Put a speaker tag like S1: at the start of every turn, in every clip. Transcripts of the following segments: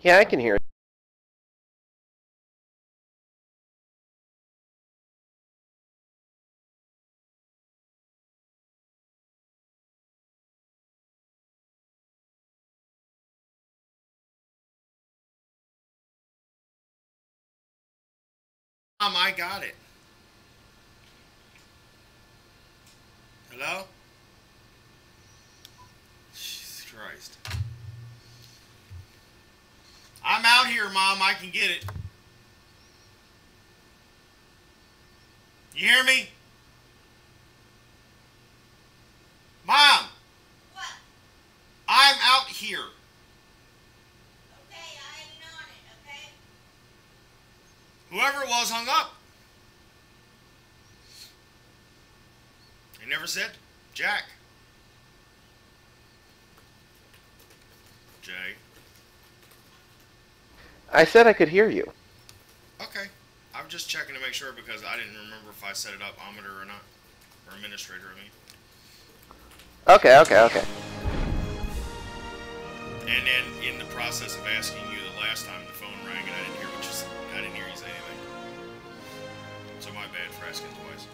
S1: Yeah, I can hear it.
S2: I got it. Hello? Jesus Christ. I'm out here, Mom. I can get it. You hear me? Mom!
S3: What?
S2: I'm out here.
S3: Okay, I ain't on it, okay?
S2: Whoever it was hung up. They never said Jack. Jay.
S1: I said I could hear you.
S2: Okay. I'm just checking to make sure because I didn't remember if I set it up Ometer or not. Or administrator, I mean.
S1: Okay, okay, okay.
S2: And then in the process of asking you the last time the phone rang and I didn't hear what you said. I didn't hear you say anything. So my bad for asking twice.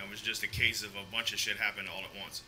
S2: It was just a case of a bunch of shit happened all at once.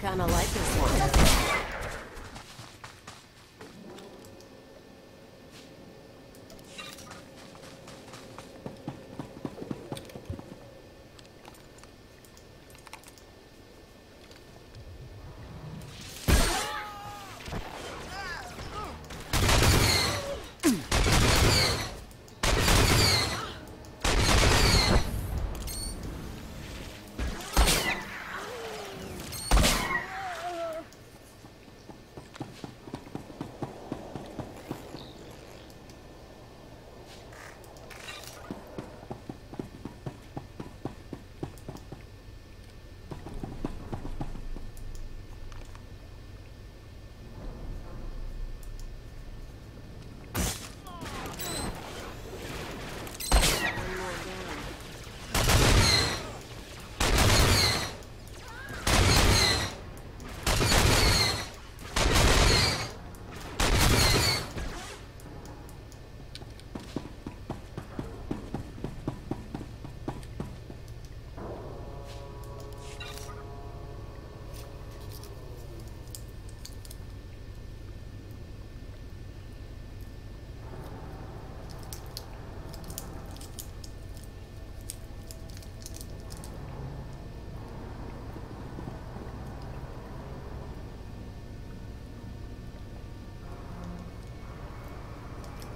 S4: kinda like this one.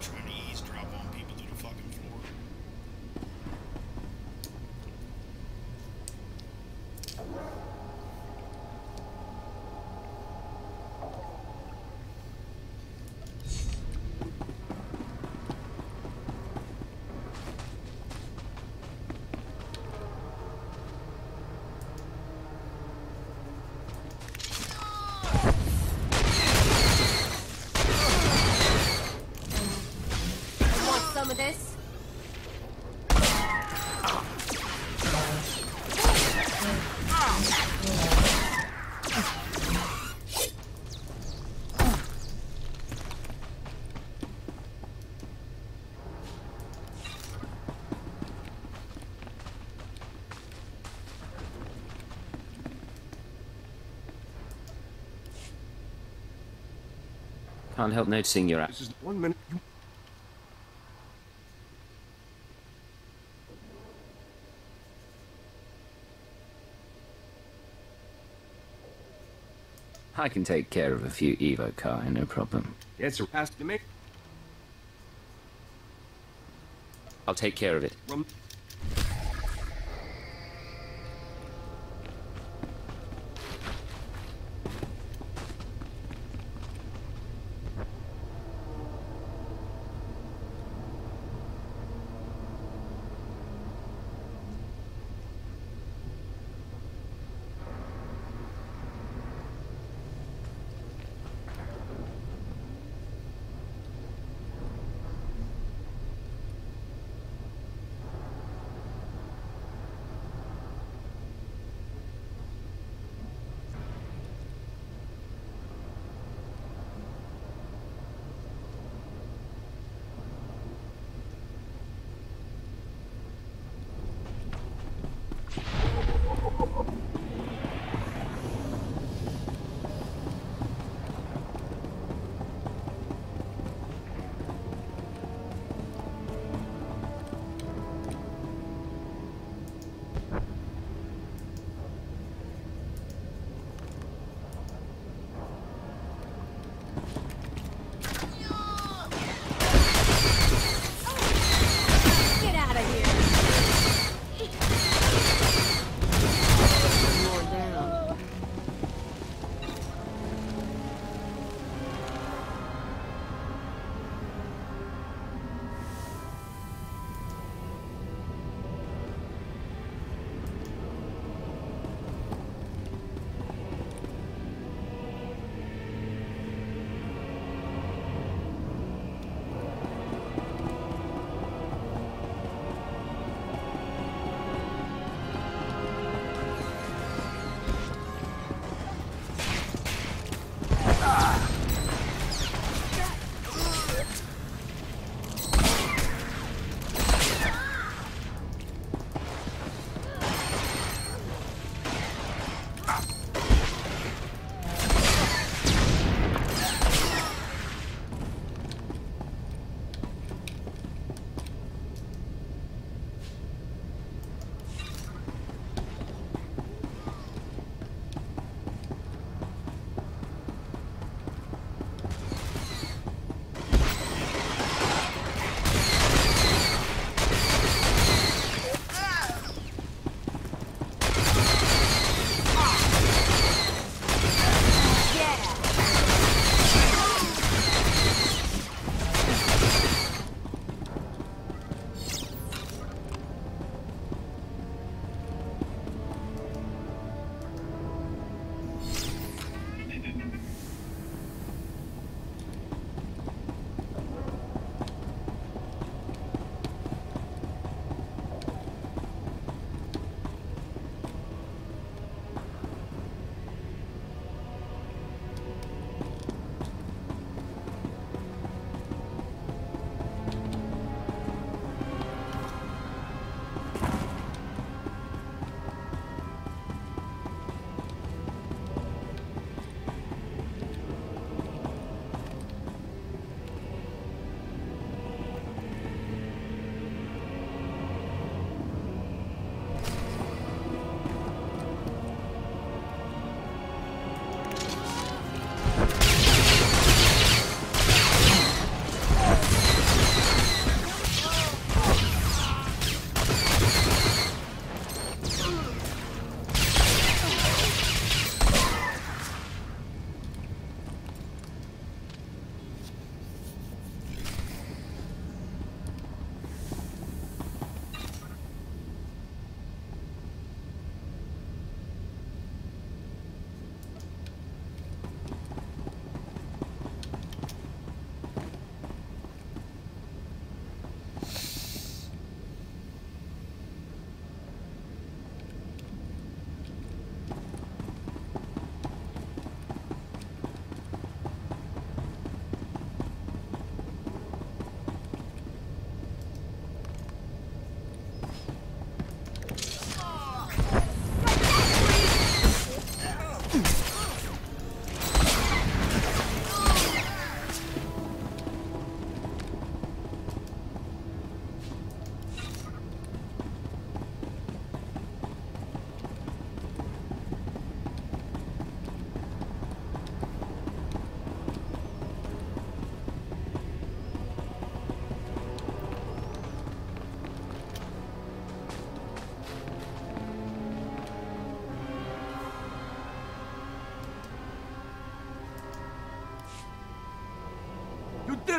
S2: Trying to eavesdrop on people through the fucking floor.
S4: Want some of this?
S5: Can't help noticing your
S6: This is 1 minute.
S5: I can take care of a few Evo Kai, no problem.
S6: It's a ask to make
S5: I'll take care of it.
S6: from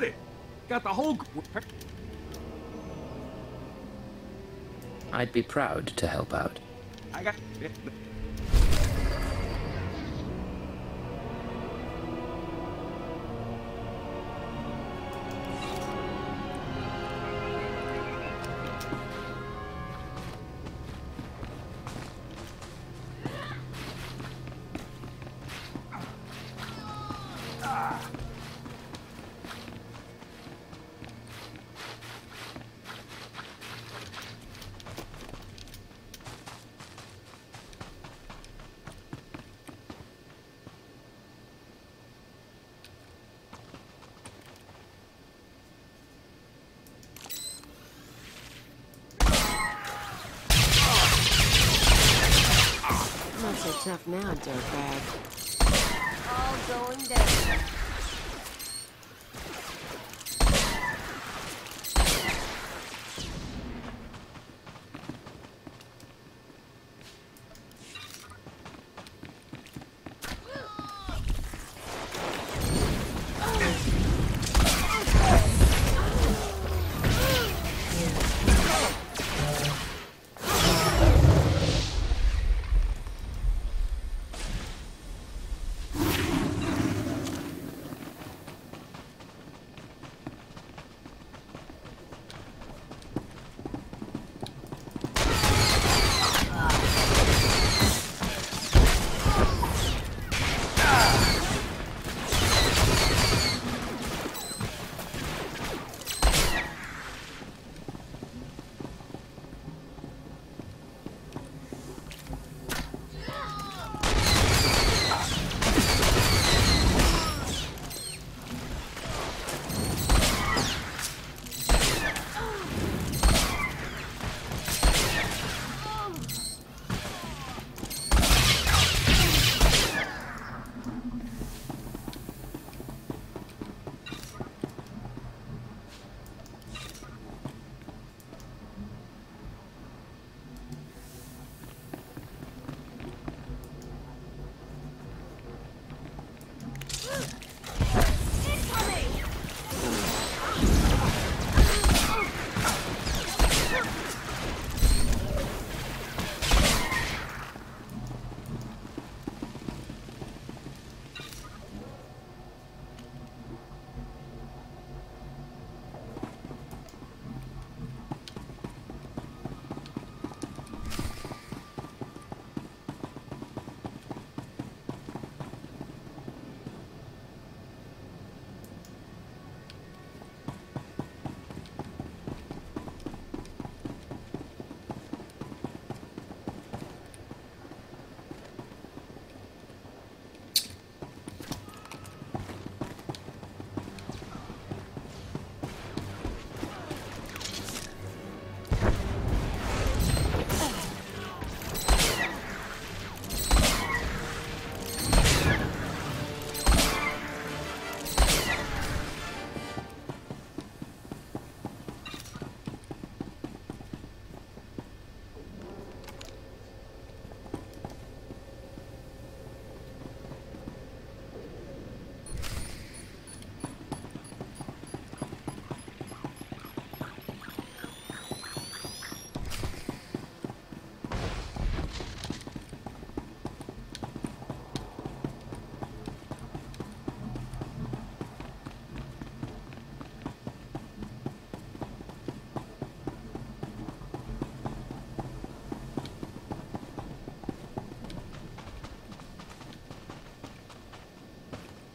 S6: did it. Got the whole...
S5: I'd be proud to help out.
S6: I got...
S4: Not so tough now, dirtbag. All going down.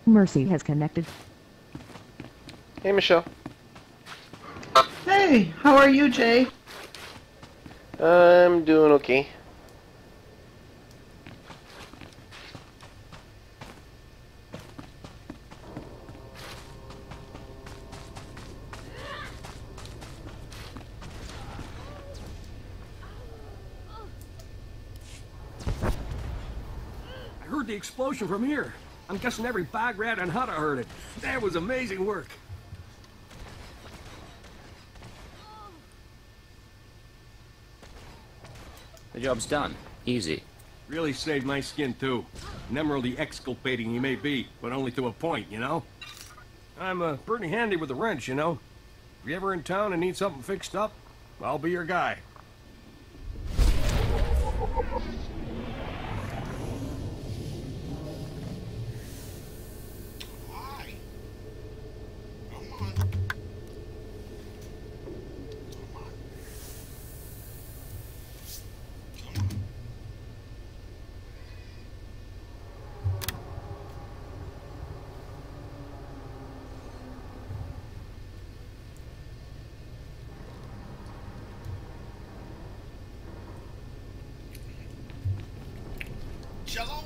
S7: Mercy has connected.
S1: Hey, Michelle.
S8: Hey, how are you, Jay?
S1: I'm doing okay.
S6: I heard the explosion from here. I'm guessing every bog rat on Hutta heard it. That was amazing work.
S5: The job's done. Easy.
S6: Really saved my skin, too. An emeraldy exculpating he may be, but only to a point, you know? I'm pretty handy with a wrench, you know. If you're ever in town and need something fixed up, I'll be your guy.
S2: Why? Come on. Come on. Come on. Jello!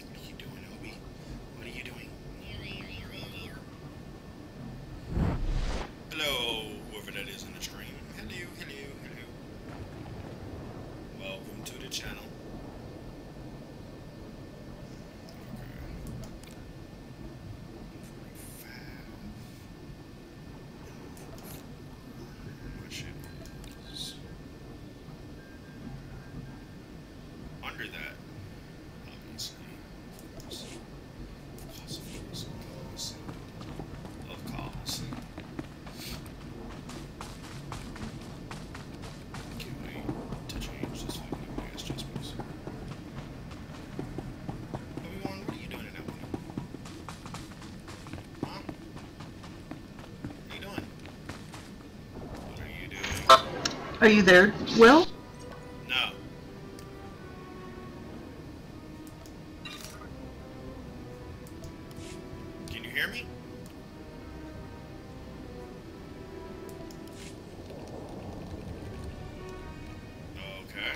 S2: What are you doing, Obi? What are you doing? Hello, whoever that is in the stream. Hello, hello, hello. Welcome to the channel. Which is under that, obviously. Of calls. Can't wait to change this fucking ass just. Obi-Wan, what are you doing in that window? Huh? What are you doing? What are you doing?
S7: Are you there, Will?
S2: No. Can you hear me? Okay.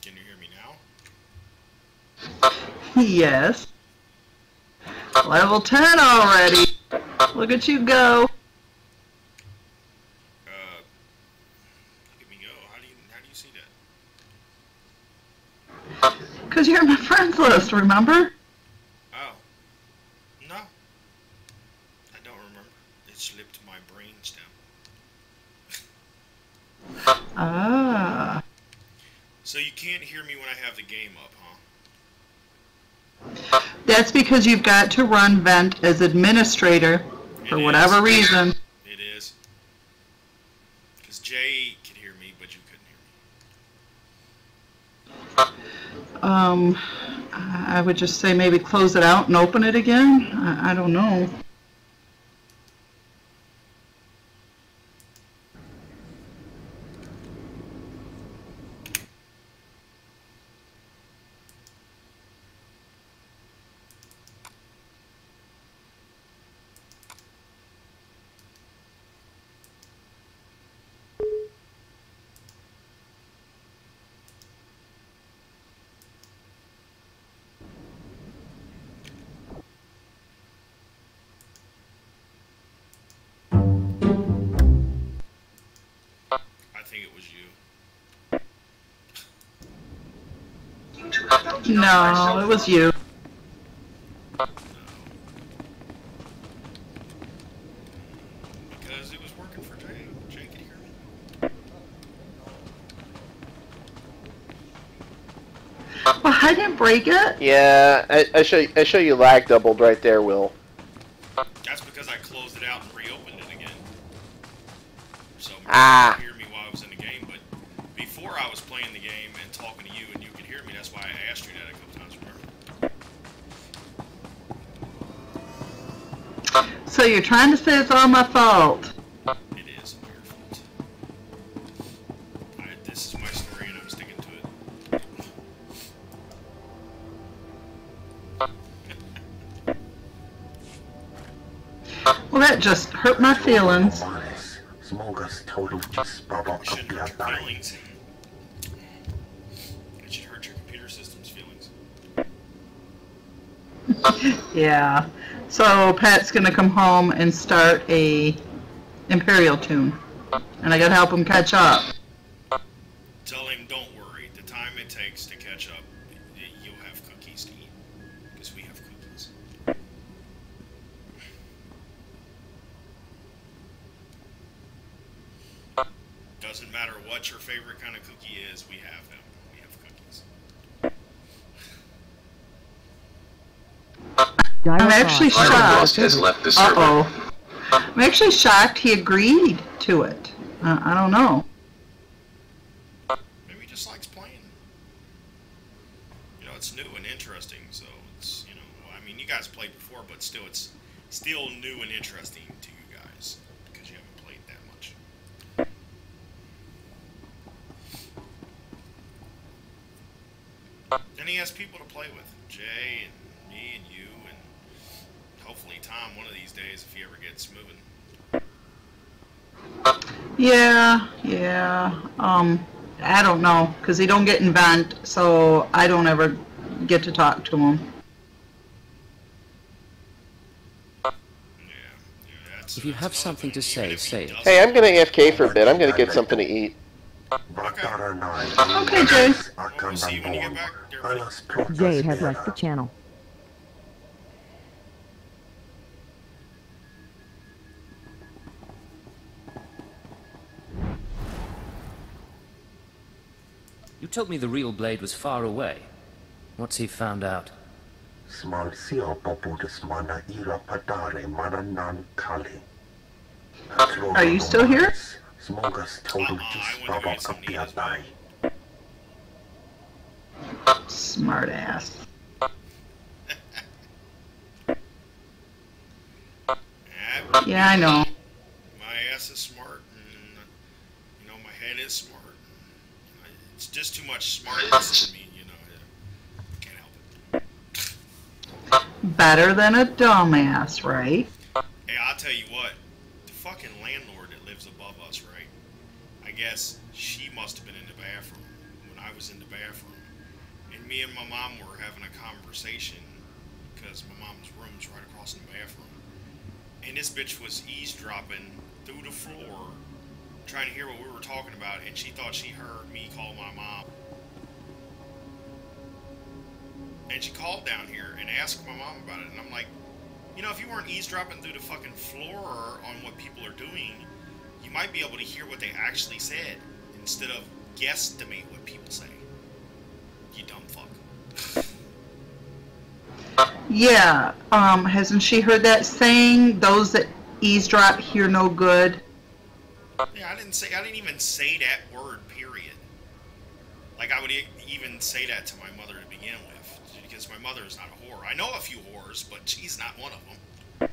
S2: Can you hear me now?
S7: Yes. Level 10 already. Look at you go.
S2: Look at me go. How do you see that?
S7: Because you're in my friends list, remember?
S2: Oh. No. I don't remember. It slipped my brainstem.
S7: Ah.
S2: So you can't hear me when I have the game up, huh?
S7: That's because you've got to run Vent as administrator for whatever reason.
S2: It is. Because Jay could hear me, but you couldn't hear me.
S7: I would just say maybe close it out and open it again. I don't know.
S2: think it was you.
S7: No, it was you.
S2: Because it was working for Jay. Jay, can you hear me?
S7: Well, I didn't break it.
S1: Yeah, I show you lag doubled right there, Will.
S2: That's because I closed it out and reopened it again. So you
S1: Ah.
S2: could hear me while I was in the game, but before I was playing the game and talking to you and you could hear me, that's why I asked you that a couple times, remember?
S7: So you're trying to say it's all my fault.
S2: It is all your fault. This is my story and I'm sticking to it.
S7: Well, that just hurt my feelings.
S2: Shouldn't hurt your feelings. It should hurt your computer system's feelings.
S7: Yeah. So Pat's gonna come home and start a Imperial tune, and I gotta help him catch up.
S2: Tell him, don't worry. The time it takes to catch up, you'll have cookies to eat. Because we have cookies. Doesn't matter what your favorite kind of cookie is, we have them. We have cookies.
S7: I'm actually shocked.
S8: Has left the server.
S7: Uh-oh. I'm actually shocked he agreed to it. I don't know.
S2: Maybe he just likes playing. You know, it's new and interesting, so it's, you know, I mean, you guys played before, but still, it's still new and interesting to you guys, because you haven't played that much. And he has people to play with, Jay and me and you, and hopefully Tom one of these days if he ever gets moving.
S7: Yeah. I don't know, because he don't get in vent, so I don't ever get to talk to him.
S5: If you have something to say, say it.
S1: Hey, I'm gonna AFK for a bit. I'm gonna get something to eat.
S7: Okay, Jay.
S2: We'll see you when you get back.
S4: Jade has left the channel.
S5: You told me the real Blade was far away. What's he found out?
S7: Are you still here? Smart ass. Yeah, I know.
S2: My ass is smart, and you know my head is smart. It's just too much smartness in me, you know. Can't help it.
S7: Better than a dumbass, right?
S2: Hey, I'll tell you what. The fucking landlord that lives above us, right? I guess she must have been in the bathroom when I was in the bathroom, and me and my mom were having a conversation because my mom's room's right across in the bathroom. And this bitch was eavesdropping through the floor, trying to hear what we were talking about, and she thought she heard me call my mom. And she called down here and asked my mom about it, and I'm like, you know, if you weren't eavesdropping through the fucking floor on what people are doing, you might be able to hear what they actually said, instead of guesstimate what people say. You dumb fuck.
S7: Yeah, hasn't she heard that saying, those that eavesdrop hear no good?
S2: Yeah, I didn't even say that word, period. Like, I would even say that to my mother to begin with, because my mother is not a whore. I know a few whores, but she's not one of them.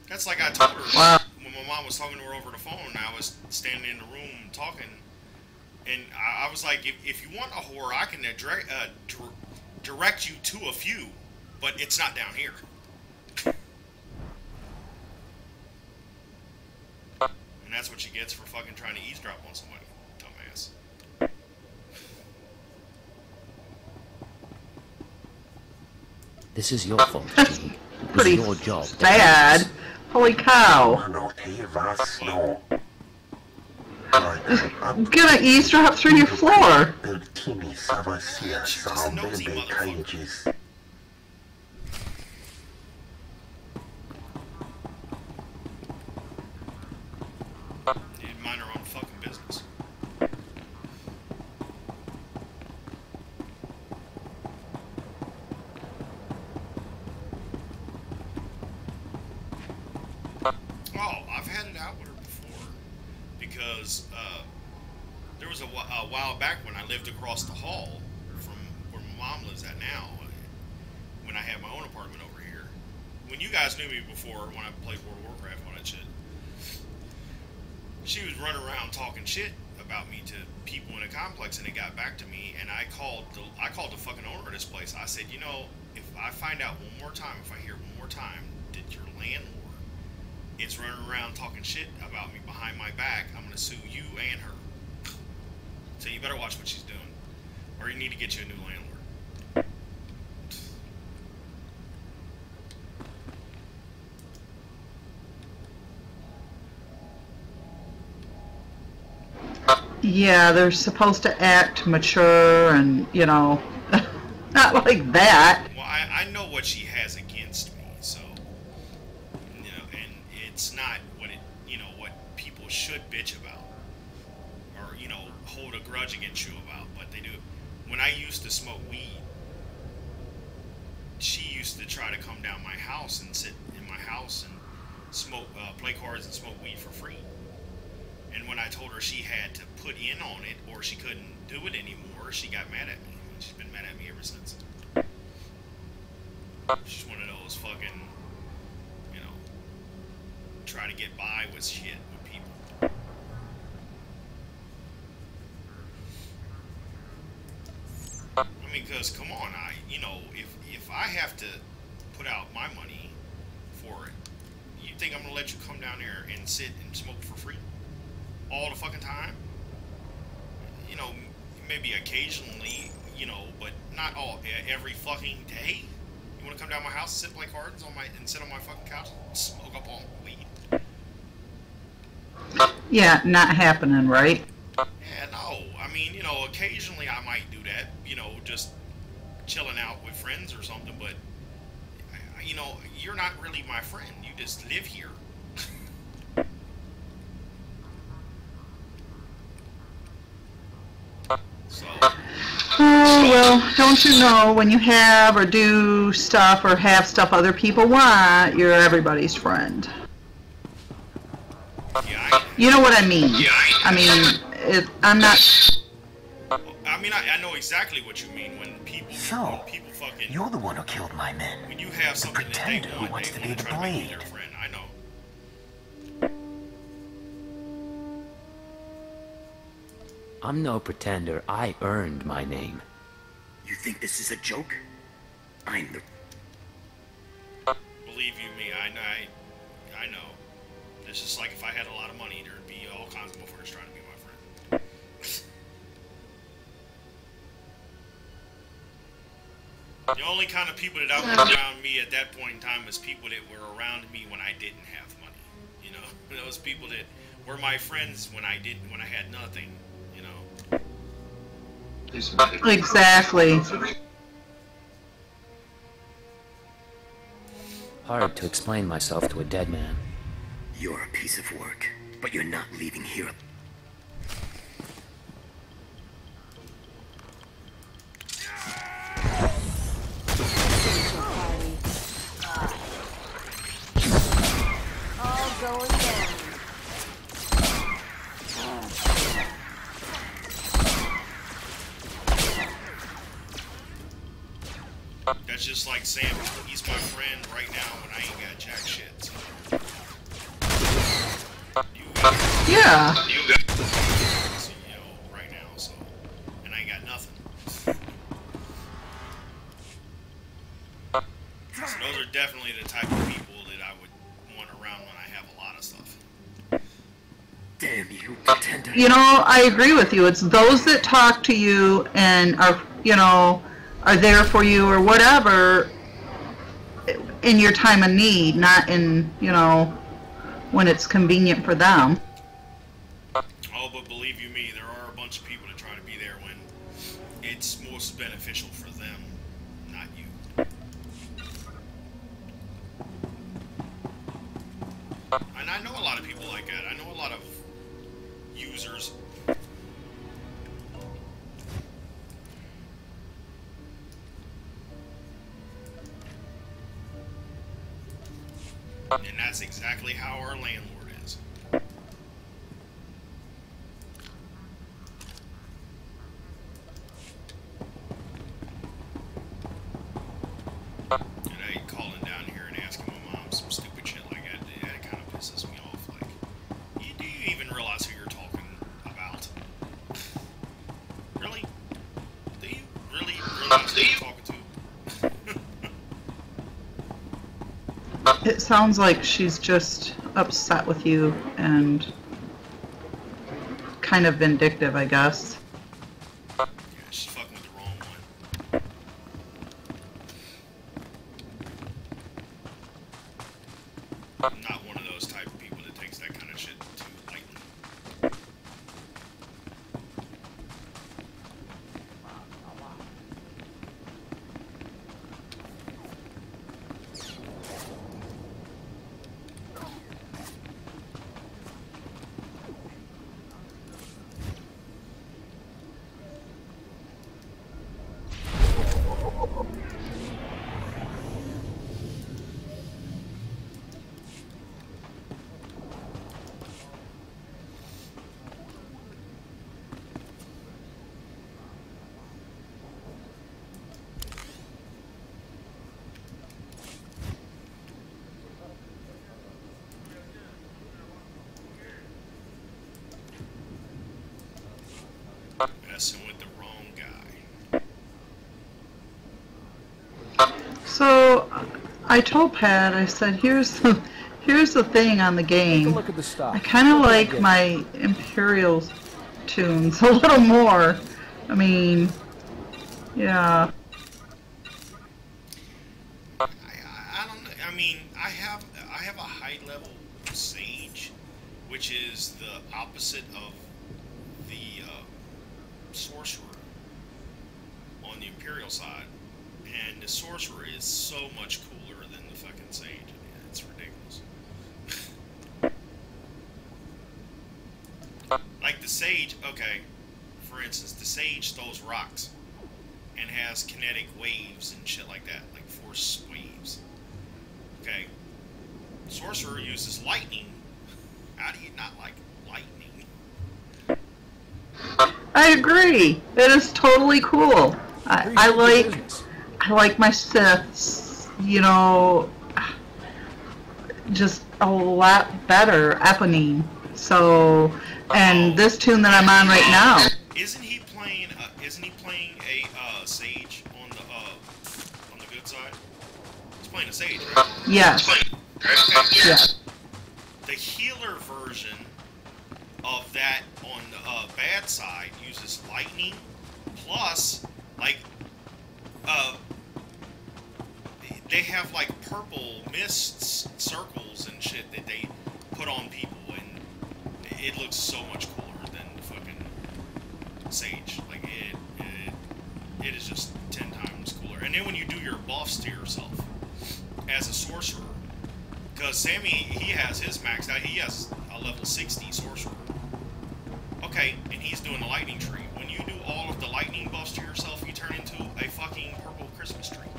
S2: That's like I told her when my mom was talking to her over the phone, and I was standing in the room talking, and I was like, if you want a whore, I can direct you to a few, but it's not down here. And that's what she gets for fucking trying to eavesdrop on somebody, dumbass.
S5: This is your fault, Gene. It was
S7: Pretty
S5: your job.
S7: bad. Holy cow. Gonna eavesdrop through your floor.
S2: She's just a nosy motherfucker. Yeah, mind her own fucking business. Oh, I've had it out with her before because there was a while back when I lived across the hall from where my mom lives at now, when I had my own apartment over here. When you guys knew me before, when I played World of Warcraft and all that shit, she was running around talking shit about me to people in the complex, and it got back to me, and I called the fucking owner of this place. I said, you know, if I find out one more time, if I hear one more time that your landlord is running around talking shit about me behind my back, I'm gonna sue you and her. So you better watch what she's doing, or you need to get you a new landlord.
S7: Yeah, they're supposed to act mature and, you know, not like that.
S2: Well, I know what she has against me, so, you know, and it's not what it, you know, what people should bitch about, or, you know, hold a grudge against you about, but they do. When I used to smoke weed, she used to try to come down my house and sit in my house and smoke, play cards and smoke weed for free. And when I told her she had to put in on it or she couldn't do it anymore, she got mad at me. She's been mad at me ever since. She's one of those fucking, you know, try to get by with shit with people. I mean, because, come on, you know, if I have to put out my money for it, you think I'm going to let you come down there and sit and smoke for free? All the fucking time? You know, maybe occasionally, you know, but not all, every fucking day? You want to come down my house and sit and play cards and sit on my fucking couch and smoke up all my weed?
S7: Yeah, not happening, right?
S2: Yeah, no. I mean, you know, occasionally I might do that, you know, just chilling out with friends or something, but, you know, you're not really my friend. You just live here. So.
S7: Oh, well, don't you know, when you have or do stuff or have stuff other people want, you're everybody's friend.
S2: Yeah,
S7: you know what I mean? Yeah, I mean, I'm not...
S2: I mean, I know exactly what you mean when people fucking...
S8: You're the one who killed my men.
S2: When you have something
S8: the
S2: that
S8: pretender
S2: they
S8: who
S2: want,
S8: wants
S2: they
S8: to be
S2: want to
S8: the
S2: try to make you
S8: blade.
S2: their friend. I know.
S5: I'm no pretender. I earned my name.
S8: You think this is a joke? I'm the...
S2: Believe you me, I know. It's just like if I had a lot of money, there'd be all kinds of motherfuckers trying to be my friend. The only kind of people that I want around me at that point in time was people that were around me when I didn't have money. You know, those people that were my friends when I had nothing. You know.
S7: Exactly.
S5: Hard to explain myself to a dead man.
S8: You're a piece of work, but you're not leaving here.
S4: All going down.
S2: That's just like Sam. He's my friend right now when I ain't got jack shit. So.
S7: Yeah.
S2: You got CEO right now, so, and I ain't got nothing. So those are definitely the type of people that I would want around when I have a lot of stuff.
S8: Damn you, pretender.
S7: You know, I agree with you. It's those that talk to you and are, you know, are there for you or whatever in your time of need, not in, you know, when it's convenient for them.
S2: Oh, but believe you me, there are a bunch of people that try to be there when it's most beneficial for them, not you. And I know a lot of people like that. I know a lot of users. And that's exactly how our landlord is. And I calling down here and asking my mom some stupid shit like that. That kind of pisses me off. Like, do you even realize who you're talking about? Really? Do you really realize who you're talking to?
S7: It sounds like she's just upset with you and kind of vindictive, I guess.
S2: Yeah, she's fucking with the wrong one. I'm not one of those type of people that takes that kind of shit too lightly. Messing with the wrong guy.
S7: So I told Pat, I said, here's the thing on the game.
S6: Look at the stock.
S7: I kind of like my Imperial tunes a little more. I mean, yeah.
S2: I don't know. I mean, I have a high level Sage, which is the opposite of the Sorcerer on the Imperial side, and the Sorcerer is so much cooler than the fucking Sage. I mean, it's ridiculous. Like the Sage, okay, for instance, the Sage throws rocks and has kinetic waves and shit like that, like force waves. Okay. Sorcerer uses lightning. How do you not like lightning?
S7: I agree. It is totally cool. I like my Siths, you know, just a lot better Eponine. So, and this tune that I'm on right now.
S2: Isn't he playing a Sage on the good side? He's playing a Sage, right?
S7: Yes.
S2: Okay.
S7: Yes.
S2: The healer version of that on the bad side uses lightning plus like they have like purple mists circles and shit that they put on people, and it looks so much cooler than the fucking Sage. Like it is just 10 times cooler. And then when you do your buffs to yourself as a sorcerer, because Sammy, he has his maxed out. He has a level 60 sorcerer. Okay, and he's doing the lightning tree. When you do all of the lightning buffs to yourself, you turn into a fucking purple Christmas tree.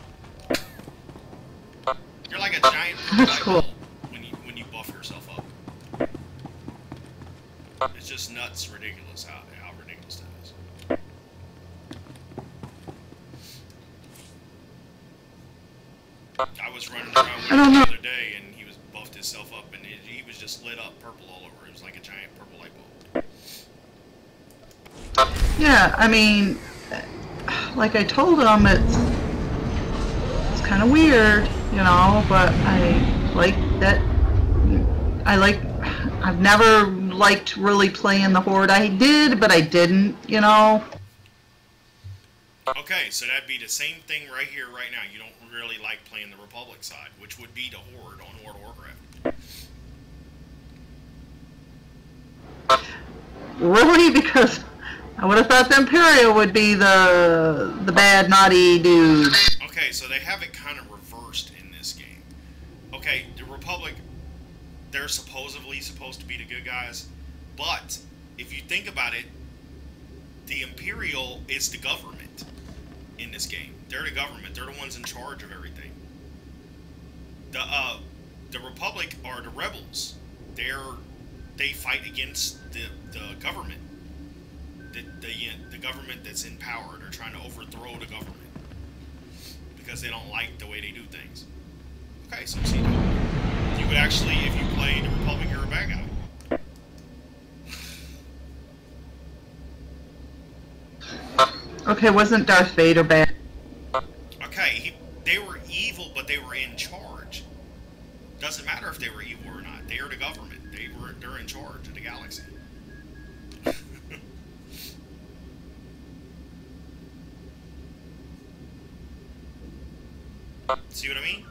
S2: You're like a giant purple
S7: That's
S2: light
S7: cool.
S2: bulb when you buff yourself up. It's just nuts, ridiculous how ridiculous that is. I was running around with him the other day, and he was buffed himself up, and he was just lit up purple all over. It was like a giant purple light bulb.
S7: Yeah, I mean, like I told him, it's kind of weird, you know, but I like that. I've never liked really playing the Horde. I did, but I didn't, you know.
S2: Okay, so that'd be the same thing right here, right now. You don't really like playing the Republic side, which would be the Horde on World of Warcraft.
S7: Really? Because I would have thought the Imperial would be the bad, naughty dude.
S2: Okay, so they have it kind of reversed in this game. Okay, the Republic, they're supposedly supposed to be the good guys, but if you think about it, the Imperial is the government in this game. They're the government. They're the ones in charge of everything. The Republic are the rebels. They fight against the government. The government that's in power. They're trying to overthrow the government because they don't like the way they do things. Okay, so see, you would actually, if you play the Republic, you're a bad guy.
S7: Okay, wasn't Darth Vader bad?
S2: Okay, they were evil, but they were in charge. Doesn't matter if they were evil or not. They are the government. They're in charge of the galaxy. See what I mean?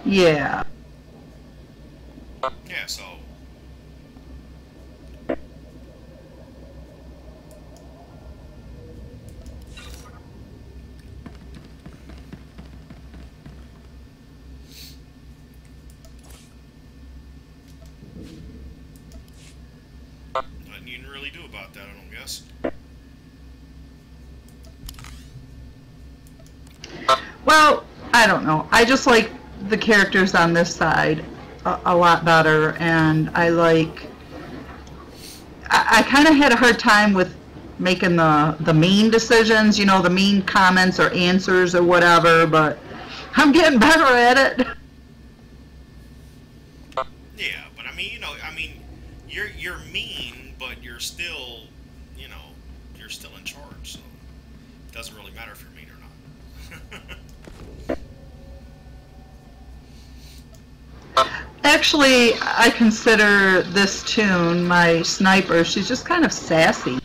S7: Yeah.
S2: Yeah, so... nothing you can really do about that, I don't guess.
S7: Well, I don't know. I just like the characters on this side a lot better, and I like... I kind of had a hard time with making the mean decisions, you know, the mean comments or answers or whatever, but I'm getting better at it.
S2: Yeah, but I mean, you know, you're mean, but you're still, you know, you're still in charge, so it doesn't really matter if you're mean or not.
S7: Actually, I consider this tune, my sniper, she's just kind of sassy.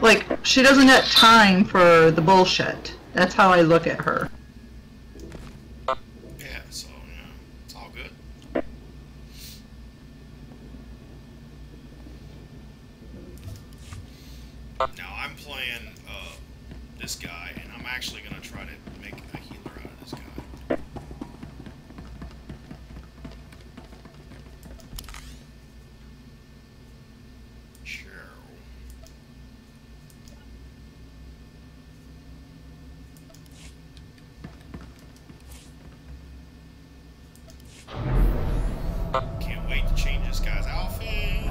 S7: Like, she doesn't have time for the bullshit. That's how I look at her.
S2: Yeah, so, yeah, it's all good. Now, I'm playing this guy, and I'm actually going to try to make a healer out of this guy. Sure. Can't wait to change this guy's outfit.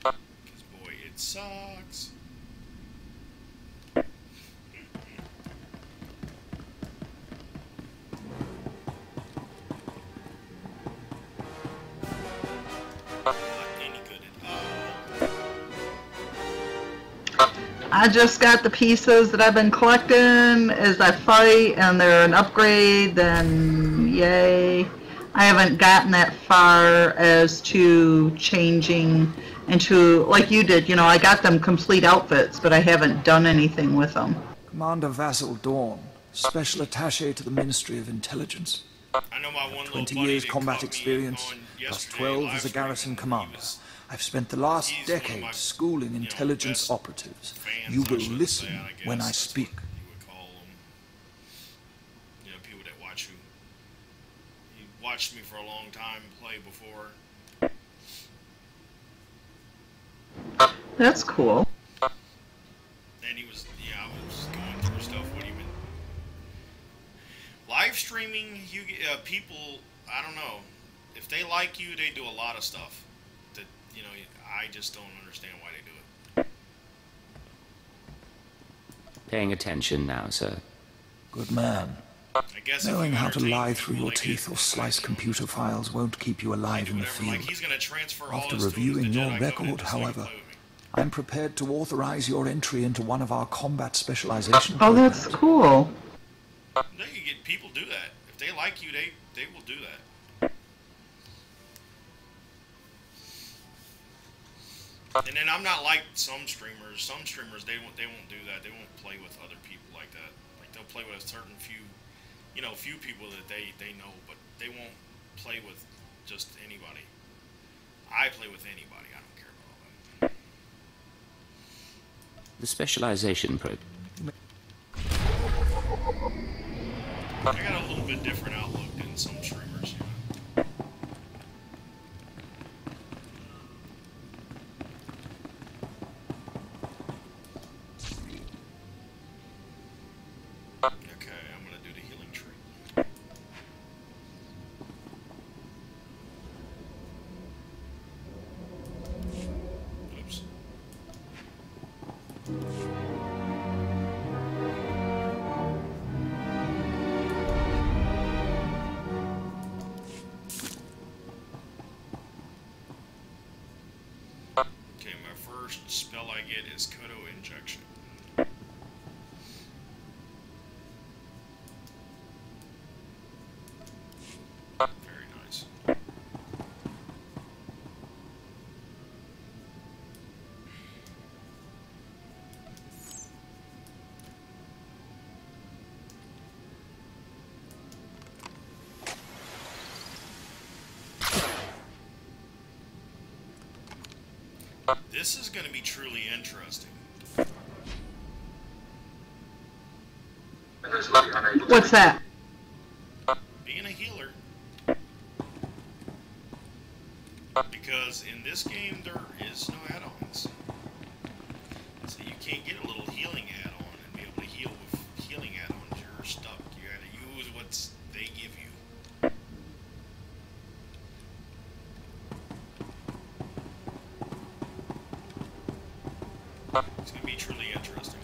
S2: Because, boy, it sucks. Not any good at all.
S7: I just got the pieces that I've been collecting as I fight, and they're an upgrade, then yay. I haven't gotten that far as to changing into, like you did, you know, I got them complete outfits, but I haven't done anything with them.
S9: Commander Vassal Dawn, Special Attaché to the Ministry of Intelligence.
S2: I know my one little
S9: 20
S2: buddy
S9: years
S2: that
S9: combat
S2: caught me
S9: experience,
S2: on
S9: plus
S2: yesterday
S9: 12
S2: live
S9: as a
S2: streaming.
S9: garrison
S2: He
S9: commander.
S2: was-
S9: I've spent the last
S2: he's one of
S9: decade
S2: my,
S9: schooling
S2: you know,
S9: intelligence
S2: best
S9: operatives.
S2: fans,
S9: You
S2: I
S9: will
S2: should
S9: listen
S2: say, I guess.
S9: when I
S2: That's
S9: speak.
S2: what you would call them. You know, people that watch you. He watched me for a long time play before.
S7: That's cool.
S2: And he was, yeah, I was going through stuff with him. And live streaming, you get people, I don't know. If they like you, they do a lot of stuff that, you know, I just don't understand why they do it.
S5: Paying attention now, sir.
S9: Good man.
S2: I guess if
S9: Knowing
S2: you
S9: how to
S2: entertain
S9: lie through
S2: people,
S9: your
S2: they
S9: teeth
S2: get
S9: or slice
S2: excited.
S9: computer files won't keep you alive
S2: Do
S9: in the
S2: whatever. Like,
S9: field.
S2: he's gonna transfer all
S9: After
S2: his tools to
S9: reviewing your
S2: Jedi Covenant
S9: record,
S2: just so he can
S9: however,
S2: play with me.
S9: I'm prepared to authorize your entry into one of our combat specialization
S7: Oh, that's
S9: programs.
S7: cool.
S2: No, you get people do that. If they like you, they will do that. And then I'm not like some streamers. Some streamers they won't do that. They won't play with other people like that. play with a certain few, few people that they know, but they won't play with just anybody. I play with anybody. I don't care about all that.
S5: The specialization program.
S2: I got a little bit different outlook than some streamers. Okay, I'm gonna do the healing tree. Oops. Okay, my first spell I get is Kodo Injection. Very nice. This is going to be truly interesting.
S7: What's that?
S2: Being a healer. Because in this game there is no add-ons. So you can't get a little healing add-on and be able to heal with healing add-ons. You're stuck. You gotta use what they give you. It's gonna be truly interesting.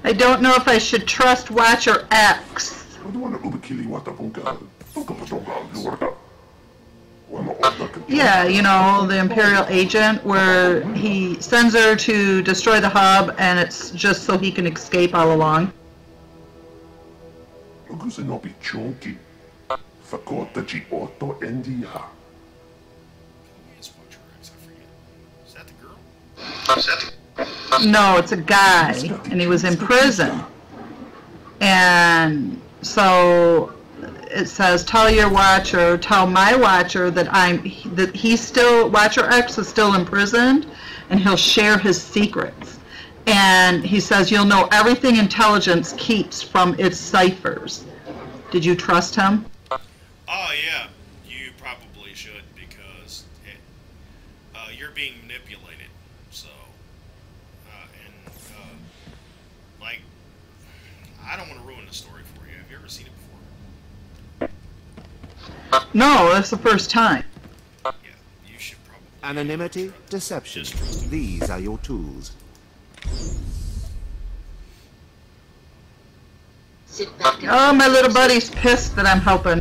S7: I don't know if I should trust Watcher X. Yeah, you know, the Imperial agent, where he sends her to destroy the hub, and it's just so he can escape all along.
S2: Who is Watcher X? I forget. Is that the girl?
S7: No, it's a guy, and he was in prison. And so it says, tell your Watcher, tell my Watcher that Watcher X is still imprisoned, and he'll share his secrets. And he says, you'll know everything intelligence keeps from its ciphers. Did you trust him?
S2: Oh, yeah. You probably should, because you're being manipulated. So, like, I don't want to ruin the story for you. Have you ever seen it before?
S7: No, that's the first time.
S2: Yeah, you should probably...
S10: Anonymity, deception. These are your tools.
S7: Oh, my little buddy's pissed that I'm helping.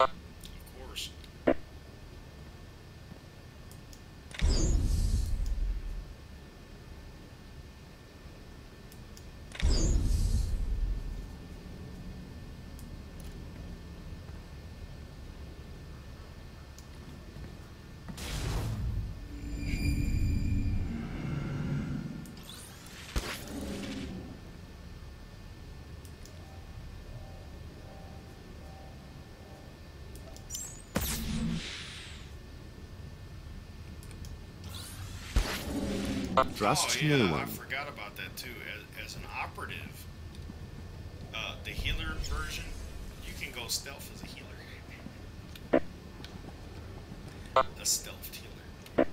S2: Of course.
S10: Trust
S2: oh, yeah,
S10: no one.
S2: I forgot about that too. As an operative, the healer version, you can go stealth as a healer. A stealth healer.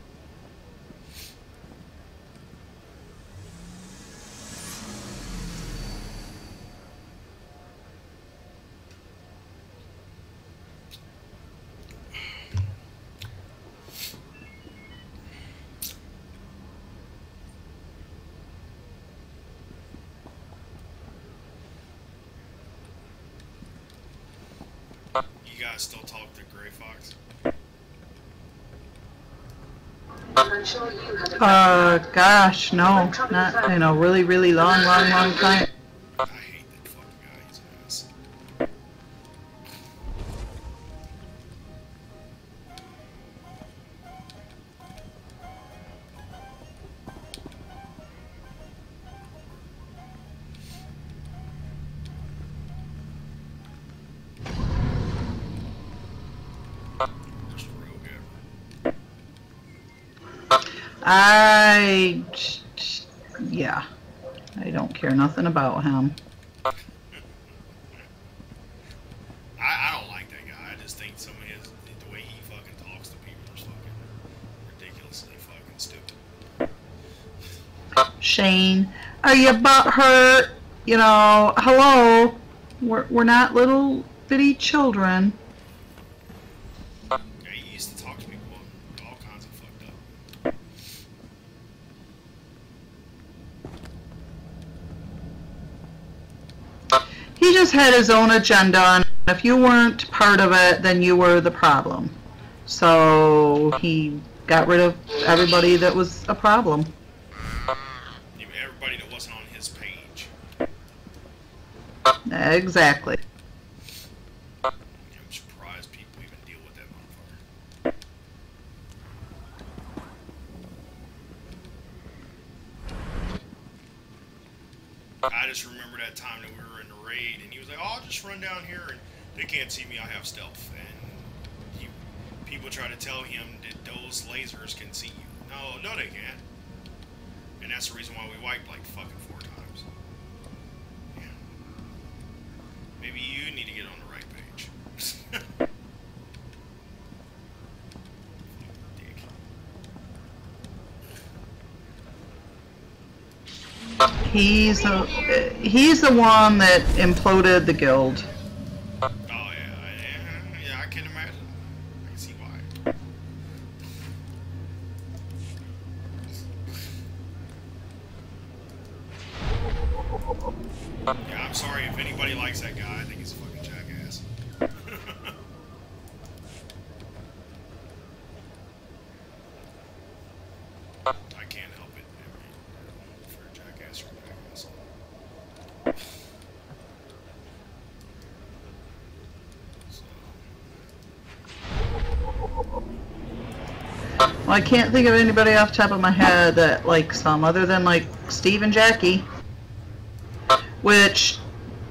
S2: You guys still talk to Gray Fox?
S7: Gosh, no, not in a really, really long time.
S2: I hate that fucking guy. He's an ass. Worst rogue ever.
S7: Yeah, I don't care nothing about him.
S2: I don't like that guy. I just think some of his, the way he fucking talks to people is fucking ridiculously fucking stupid.
S7: Shane, are you butthurt? You know, hello, we're not little bitty children.
S2: Yeah, he used to talk to people all kinds of fucked up.
S7: He just had his own agenda, and if you weren't part of it, then you were the problem. So he got rid of everybody that was a problem.
S2: Everybody that wasn't on his page.
S7: Exactly.
S2: I'm surprised people even deal with that motherfucker. I just remember that time that we were in the raid, and he was like, "Oh, I'll just run down here, and they can't see me. I have stealth." And people try to tell him that those lasers can see you. No, they can't. And that's the reason why we wiped like fucking 4 times. Yeah. Maybe you need to get on the right page.
S7: He's the one that imploded the guild.
S2: Oh yeah, I can imagine. I can see why. Yeah, I'm sorry if anybody likes that guy. I think he's a fucking jackass. I can't help it. For a jackass or a jackass.
S7: Well, I can't think of anybody off the top of my head that likes some other than like Steve and Jackie. Which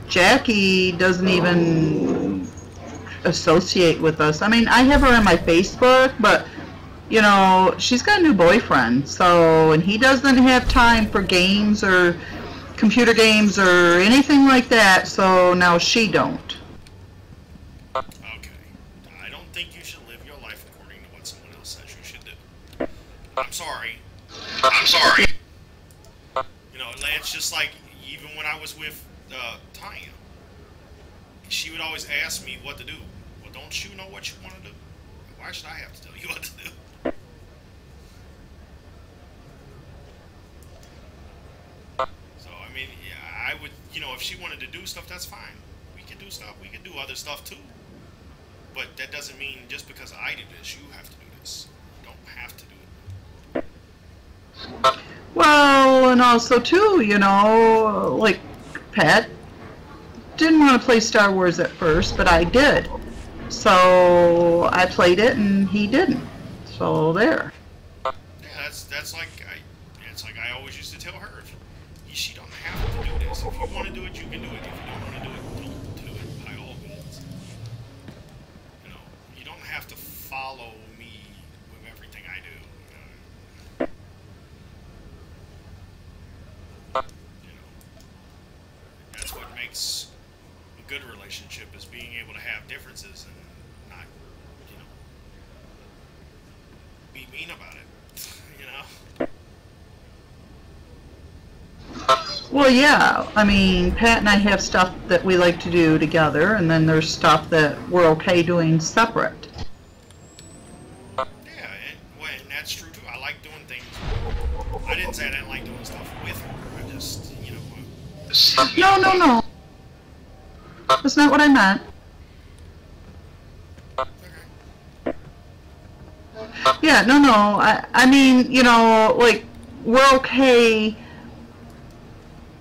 S7: Jackie doesn't even associate with us. I mean, I have her on my Facebook, but you know, she's got a new boyfriend, so, and he doesn't have time for games or computer games or anything like that, so now she don't.
S2: Okay. I don't think you should live your life according to what someone else says you should do. I'm sorry. You know, it's just like, even when I was with Tanya, she would always ask me what to do. Well, don't you know what you want to do? Why should I have to tell you what to do? So, I mean, yeah, I would, you know, if she wanted to do stuff, that's fine. We can do stuff. We can do other stuff too. But that doesn't mean just because I did this, you have to do this. You don't have to do it.
S7: Well, and also too, you know, like Pat didn't want to play Star Wars at first, but I did. So I played it and he didn't. So there.
S2: Yeah, that's like I always used to tell her, she don't have to do this. If you want to do it, you can do it. If you don't want to do it, don't do it by all means. You know, you don't have to follow me with everything I do. You know, that's what makes a good relationship, is being able to have differences and not, you know, be mean about it. You know.
S7: Well, yeah. I mean, Pat and I have stuff that we like to do together, and then there's stuff that we're okay doing separate.
S2: Yeah, and that's true too. I like doing things. I didn't say I didn't like doing stuff with her. I just, you know.
S7: No. That's not what I meant.
S2: Okay.
S7: Yeah, no. I mean, you know, like, we're okay.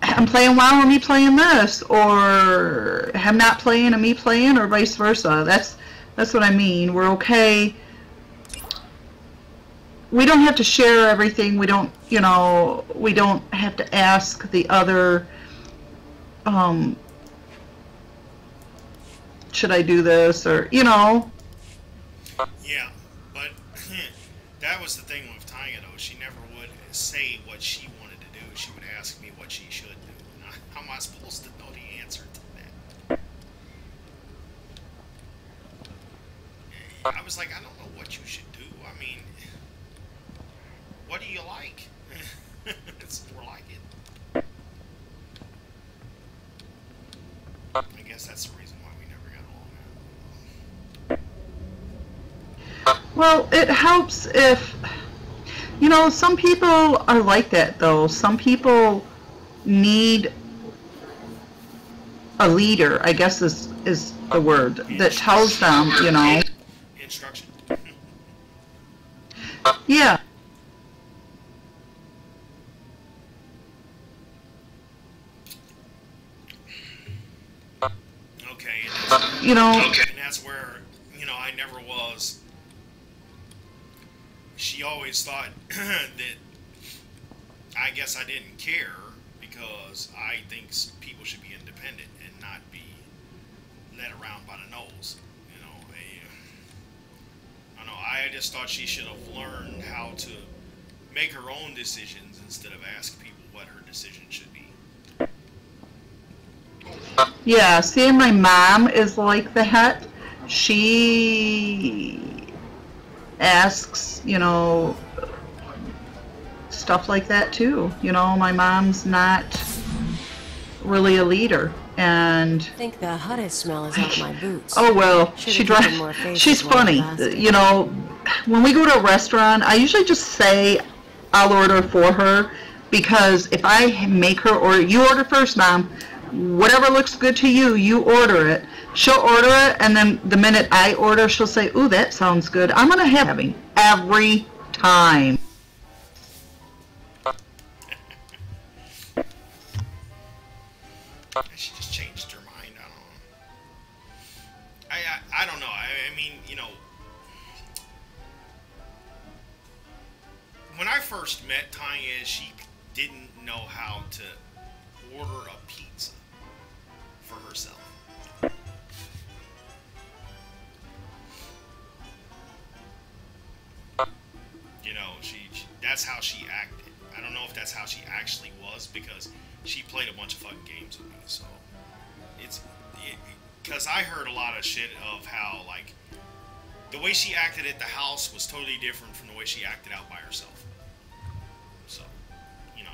S7: I'm playing WoW and me playing this, or him not playing and me playing, or vice versa. That's what I mean. We're okay. We don't have to share everything. We don't, you know, we don't have to ask the other, should I do this, or, you know.
S2: Yeah, but that was the thing with Tanya, though. She never would say what she wanted to do. She would ask me what she should do. And how am I supposed to know the answer to that? I was like, I don't know what you should do. I mean, what do you like? It's more like it. I guess that's the reason why we never got along.
S7: Well, it helps if, you know, some people are like that, though. Some people need a leader, I guess is the word, that tells them, you know.
S2: Instruction.
S7: Yeah.
S2: Okay.
S7: You know.
S2: And that's where, you know, I never was. She always thought that I guess I didn't care because I think people should be independent and not be led around by the nose. You know, I don't know. I just thought she should have learned how to make her own decisions instead of ask people what her decision should be.
S7: Yeah, see, my mom is like that. She asks, you know, stuff like that too. You know, my mom's not really a leader, and
S4: I think the hottest smell is off my boots.
S7: oh well, she's funny. You know, when we go to a restaurant, I usually just say I'll order for her, because if I make her order, you order first, Mom. Whatever looks good to you, you order it. She'll order it, and then the minute I order, she'll say, ooh, that sounds good. I'm going to have having every time.
S2: She just changed her mind. I don't know. I mean, you know, when I first met Tanya, she didn't know how to order a pizza for herself. You know, that's how she acted. I don't know if that's how she actually was, because she played a bunch of fucking games with me. So because I heard a lot of shit of how, like, the way she acted at the house was totally different from the way she acted out by herself. So, you know,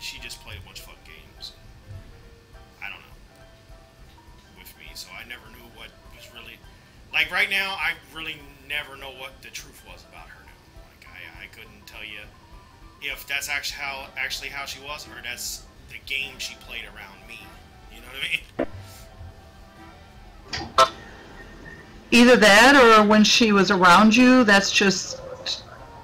S2: she just played a bunch of fucking games. I don't know. With me, so I never knew what was really, like, right now, I really never know what the truth was about her now. Like, I couldn't tell you if that's actually how she was, or that's the game she played around me. You know what I mean?
S7: Either that, or when she was around you, that's just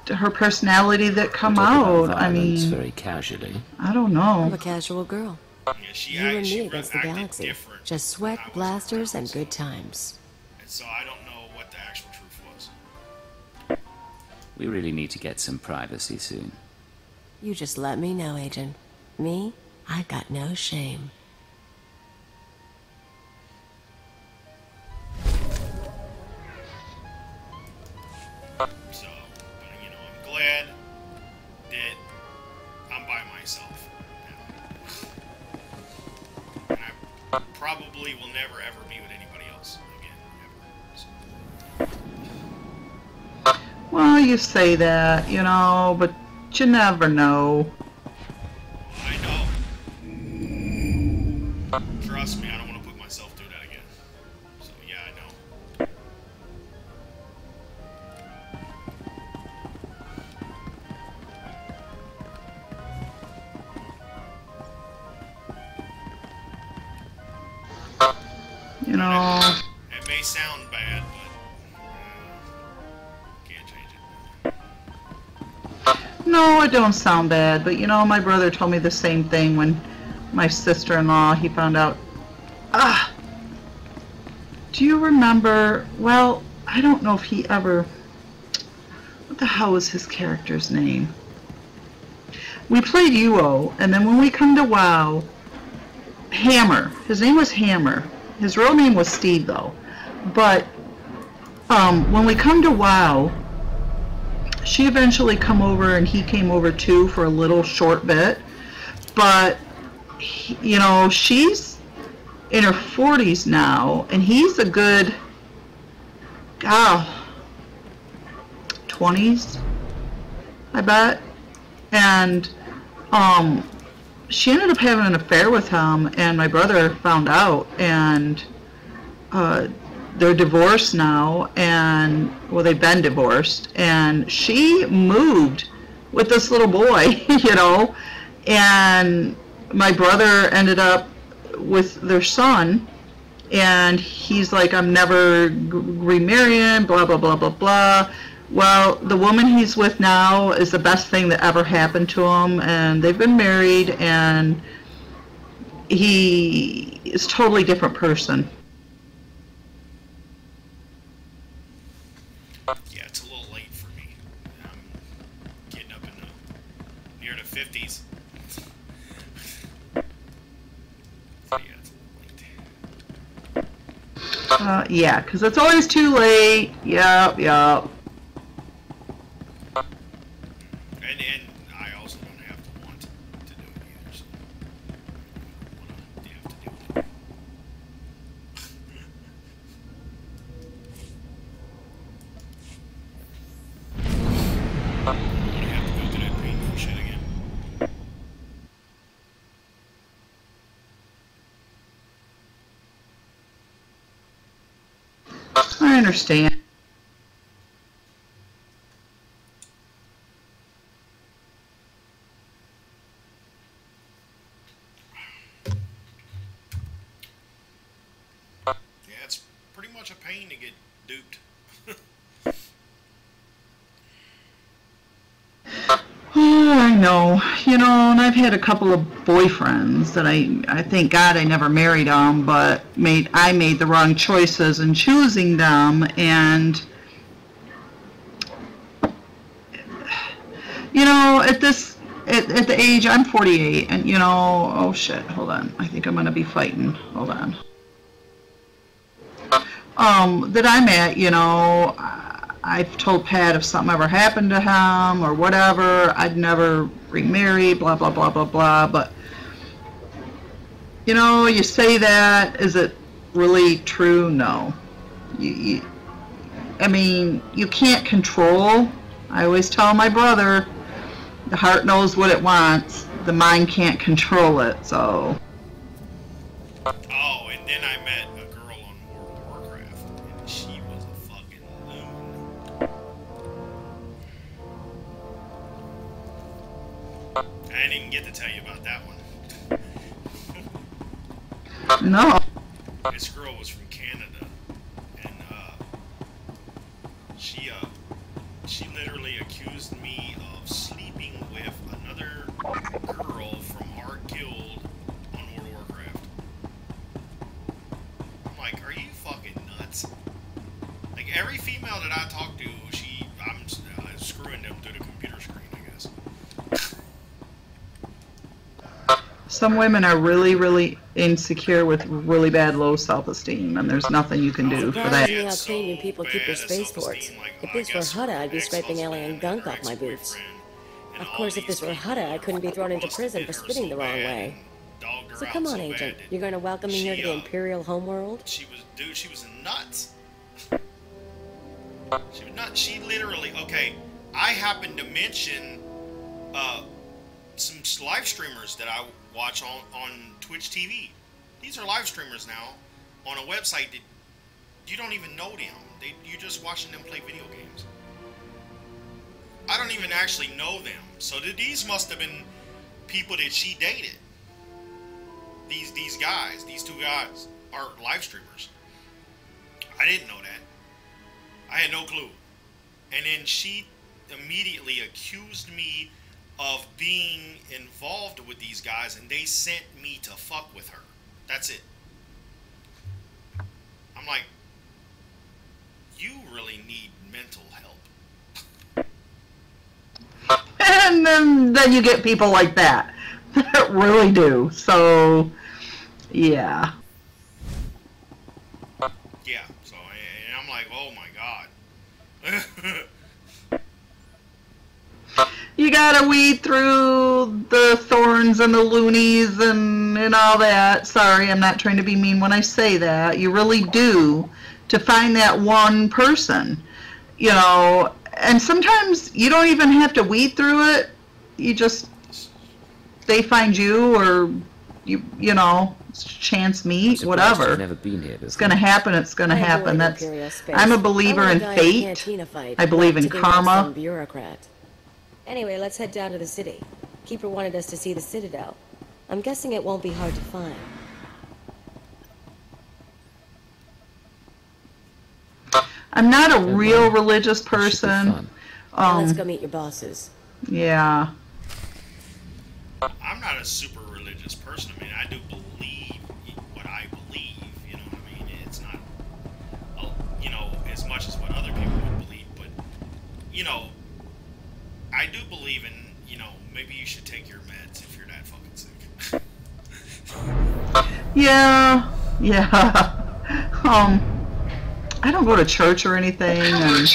S7: her personality that come out. I mean,
S5: very casually.
S7: I don't know.
S4: I'm a casual girl.
S2: Yeah,
S4: You and me against the galaxy.
S2: Different
S4: Just sweat, blasters, and good times.
S2: And so I don't know what the actual truth was.
S5: We really need to get some privacy soon.
S4: You just let me know, Agent. Me, I got no shame.
S2: So, but, you know, I'm glad that I'm by myself now. And I probably will never ever be with anybody else again, ever. So.
S7: Well, you say that, you know, but you never know.
S2: I know. Trust me, I don't want to put myself through that again. So, yeah, I know.
S7: You know.
S2: It may sound bad, but can't change it.
S7: No, it don't sound bad, but you know, my brother told me the same thing when my sister-in-law, he found out. Do you remember, well, I don't know if he ever, what the hell was his character's name? We played UO, and then when we come to WoW, Hammer, his name was Hammer. His real name was Steve, though. But when we come to WoW, she eventually come over and he came over too for a little short bit, but you know, she's in her 40s now and he's a good 20s, I bet. And she ended up having an affair with him, and my brother found out, and they're divorced now, and well, they've been divorced, and she moved with this little boy, you know, and my brother ended up with their son, and he's like, I'm never remarrying, blah blah blah blah blah. Well, the woman he's with now is the best thing that ever happened to him, and they've been married, and he is a totally different person.
S2: Yeah, it's a little late for me. I'm getting up in near the 50s. So yeah, it's a little late.
S7: Yeah, because it's always too late. Yep, yep.
S2: And I also don't have to want to do it either, so I don't want to have to deal with it. I don't want to have to go through that painful shit again.
S7: I understand.
S2: Yeah, it's pretty much a pain to get duped.
S7: Oh, I know. You know, and I've had a couple of boyfriends that I thank God I never married them, but I made the wrong choices in choosing them, and you know, at the age, I'm 48, and you know, oh shit, hold on, I think I'm gonna be fighting, hold on. That I'm at, you know, I've told Pat if something ever happened to him or whatever, I'd never remarry, blah, blah, blah, blah, blah, but, you know, you say that, is it really true? No. I mean, you can't control. I always tell my brother, the heart knows what it wants, the mind can't control it, so.
S2: Oh, and then I met a girl on World of Warcraft, and she was a fucking loon. I didn't even get to tell you about that one.
S7: No.
S2: This girl was from Canada, and she literally accused me of sleeping with another girl from our guild on World of Warcraft. I'm like, are you fucking nuts? Like, every female that I talk to, I'm screwing them through the computer screen, I guess.
S7: Some women are really, really insecure with really bad low self-esteem, and there's nothing you can do for that.
S4: Surprised me how clean you people keep your spaceports. If this were Hutta, I'd be scraping alien gunk off my boots. Of course, if this were Hutta, I couldn't be thrown into prison for spitting the wrong way. So come on, Agent. You're going to welcome me here to the Imperial homeworld?
S2: She was nuts. She was nuts. She literally, okay, I happened to mention some live streamers that I watch on Twitch TV. These are live streamers now on a website that you don't even know them. You're just watching them play video games. I don't even actually know them. So these must have been people that she dated. These guys, these two guys are live streamers. I didn't know that. I had no clue. And then she immediately accused me of being involved with these guys, and they sent me to fuck with her. That's it. I'm like, you really need mental help.
S7: And then you get people like that that really do. So, yeah.
S2: Yeah. So, and I'm like, oh my god. God.
S7: You gotta weed through the thorns and the loonies and all that. Sorry, I'm not trying to be mean when I say that. You really do, to find that one person, you know. And sometimes you don't even have to weed through it. You just, they find you, or you know, chance meet, whatever.
S5: You've never been here before.
S7: It's gonna happen. It's gonna happen. That's. I'm a believer in fate. I believe in karma.
S4: Bureaucrat. Anyway, let's head down to the city. Keeper wanted us to see the Citadel. I'm guessing it won't be hard to find.
S7: I'm not a real religious person.
S4: Now let's go meet your bosses.
S7: Yeah.
S2: I'm not a super religious person. I mean, I do believe what I believe. You know what I mean? It's not, you know, as much as what other people would believe. But, you know, I do believe in, you know, maybe you should take your meds if you're that fucking sick.
S7: Yeah. I don't go to church or anything, and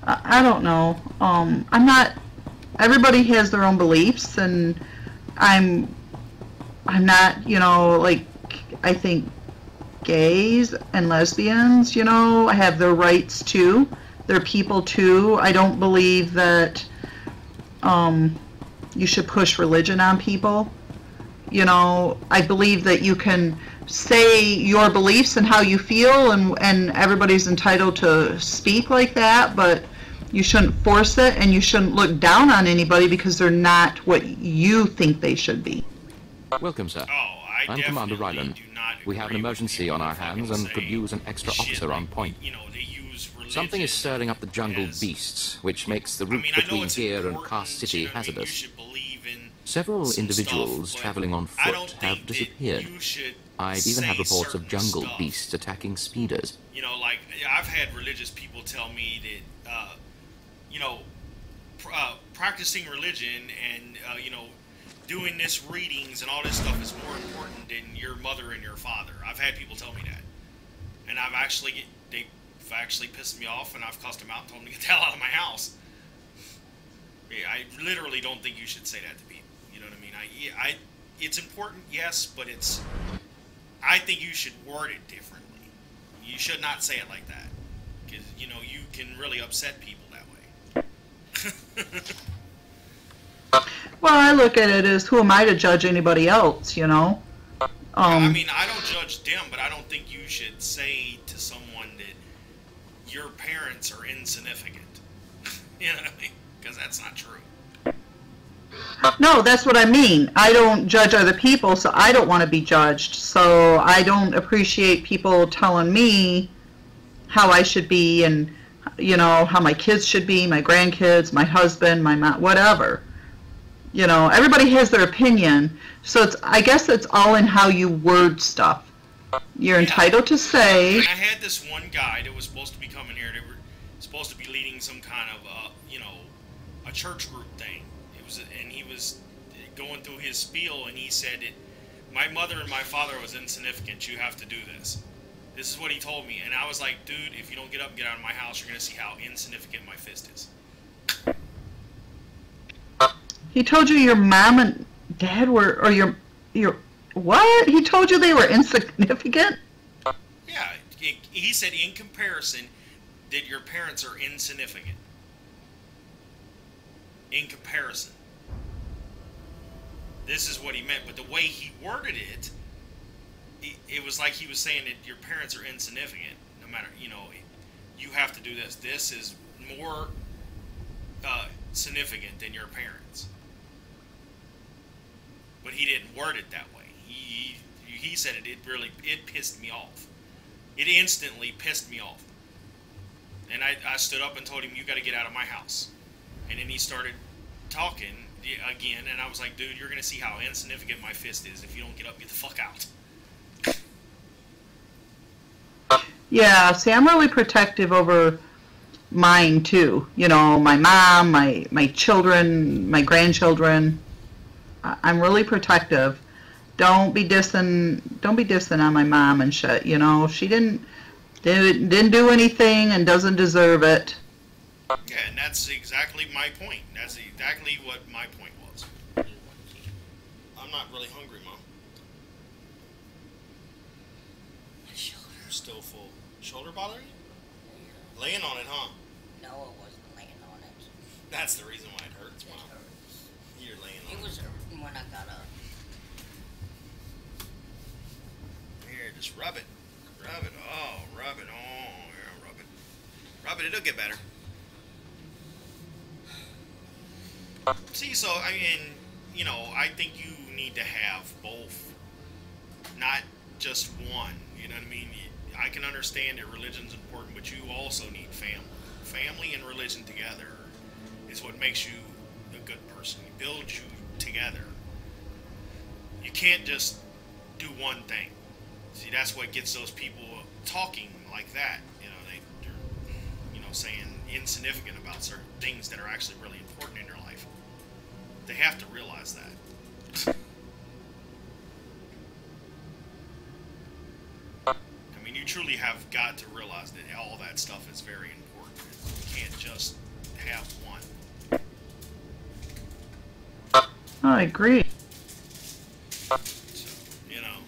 S7: I don't know. I'm not. Everybody has their own beliefs, and I'm not. You know, like, I think gays and lesbians, you know, have their rights too. They're people too. I don't believe that you should push religion on people. You know, I believe that you can say your beliefs and how you feel, and everybody's entitled to speak like that, but you shouldn't force it, and you shouldn't look down on anybody because they're not what you think they should be.
S11: Welcome, sir.
S2: Oh,
S11: I'm Commander Ryland. We have an emergency on our hands and could use an extra officer on point.
S2: You know, they use religion.
S11: Something is stirring up the jungle beasts, which makes the route between here and Cast City hazardous. Several individuals traveling on foot have disappeared. I even have reports of jungle beasts attacking speeders.
S2: You know, like, I've had religious people tell me that, you know, practicing religion and, you know, doing this readings and all this stuff is more important than your mother and your father. I've had people tell me that. And they've actually pissed me off, and I've cussed them out and told them to get the hell out of my house. Yeah, I literally don't think you should say that to people. You know what I mean? It's important, yes, but I think you should word it differently. You should not say it like that, because, you know, you can really upset people that way.
S7: Well, I look at it as, who am I to judge anybody else, you know?
S2: I mean, I don't judge them, but I don't think you should say to someone that your parents are insignificant. You know what I mean? Because that's not true.
S7: No, that's what I mean. I don't judge other people, so I don't want to be judged. So I don't appreciate people telling me how I should be, and, you know, how my kids should be, my grandkids, my husband, my mom, whatever. You know, everybody has their opinion, so I guess it's all in how you word stuff. You're entitled to say.
S2: I had this one guy that was supposed to be coming here. They were supposed to be leading some kind of, you know, a church group thing. And he was going through his spiel, and he said, my mother and my father was insignificant. You have to do this. This is what he told me. And I was like, dude, if you don't get up and get out of my house, you're going to see how insignificant my fist is.
S7: He told you your mom and dad were, or your what? He told you they were insignificant?
S2: Yeah, he said in comparison that your parents are insignificant. In comparison. This is what he meant, but the way he worded it, it was like he was saying that your parents are insignificant. No matter, you know, you have to do this. This is more significant than your parents. But he didn't word it that way. He said it pissed me off. It instantly pissed me off. And I stood up and told him, you got to get out of my house. And then he started talking again, and I was like, dude, you're going to see how insignificant my fist is if you don't get up and get the fuck out.
S7: Yeah, see, I'm really protective over mine, too. You know, my mom, my children, my grandchildren. I'm really protective. Don't be dissing on my mom and shit, you know. She didn't Didn't do anything and doesn't deserve it.
S2: Yeah, and that's exactly my point. That's exactly what my point was. I'm not really hungry, Mom.
S3: My shoulder.
S2: Still full. Shoulder bothering you? Laying on it, huh?
S3: No, it wasn't laying on it.
S2: That's the reason why it hurts, Mom.
S3: It hurts.
S2: You're laying on it.
S3: It was hurting when I got up.
S2: Here, just rub it. Rub it. Oh, rub it. Oh, yeah, rub it. Rub it. It'll get better. See, so, I mean, you know, I think you need to have both. Not just one. You know what I mean? I can understand that religion's important, but you also need family. Family and religion together is what makes you a good person. It builds you together. You can't just do one thing. See, that's what gets those people talking like that. You know, they're, you know, saying insignificant about certain things that are actually really important in their life. They have to realize that. I mean, you truly have got to realize that all that stuff is very important. You can't just have one.
S7: I agree.
S2: So, you know.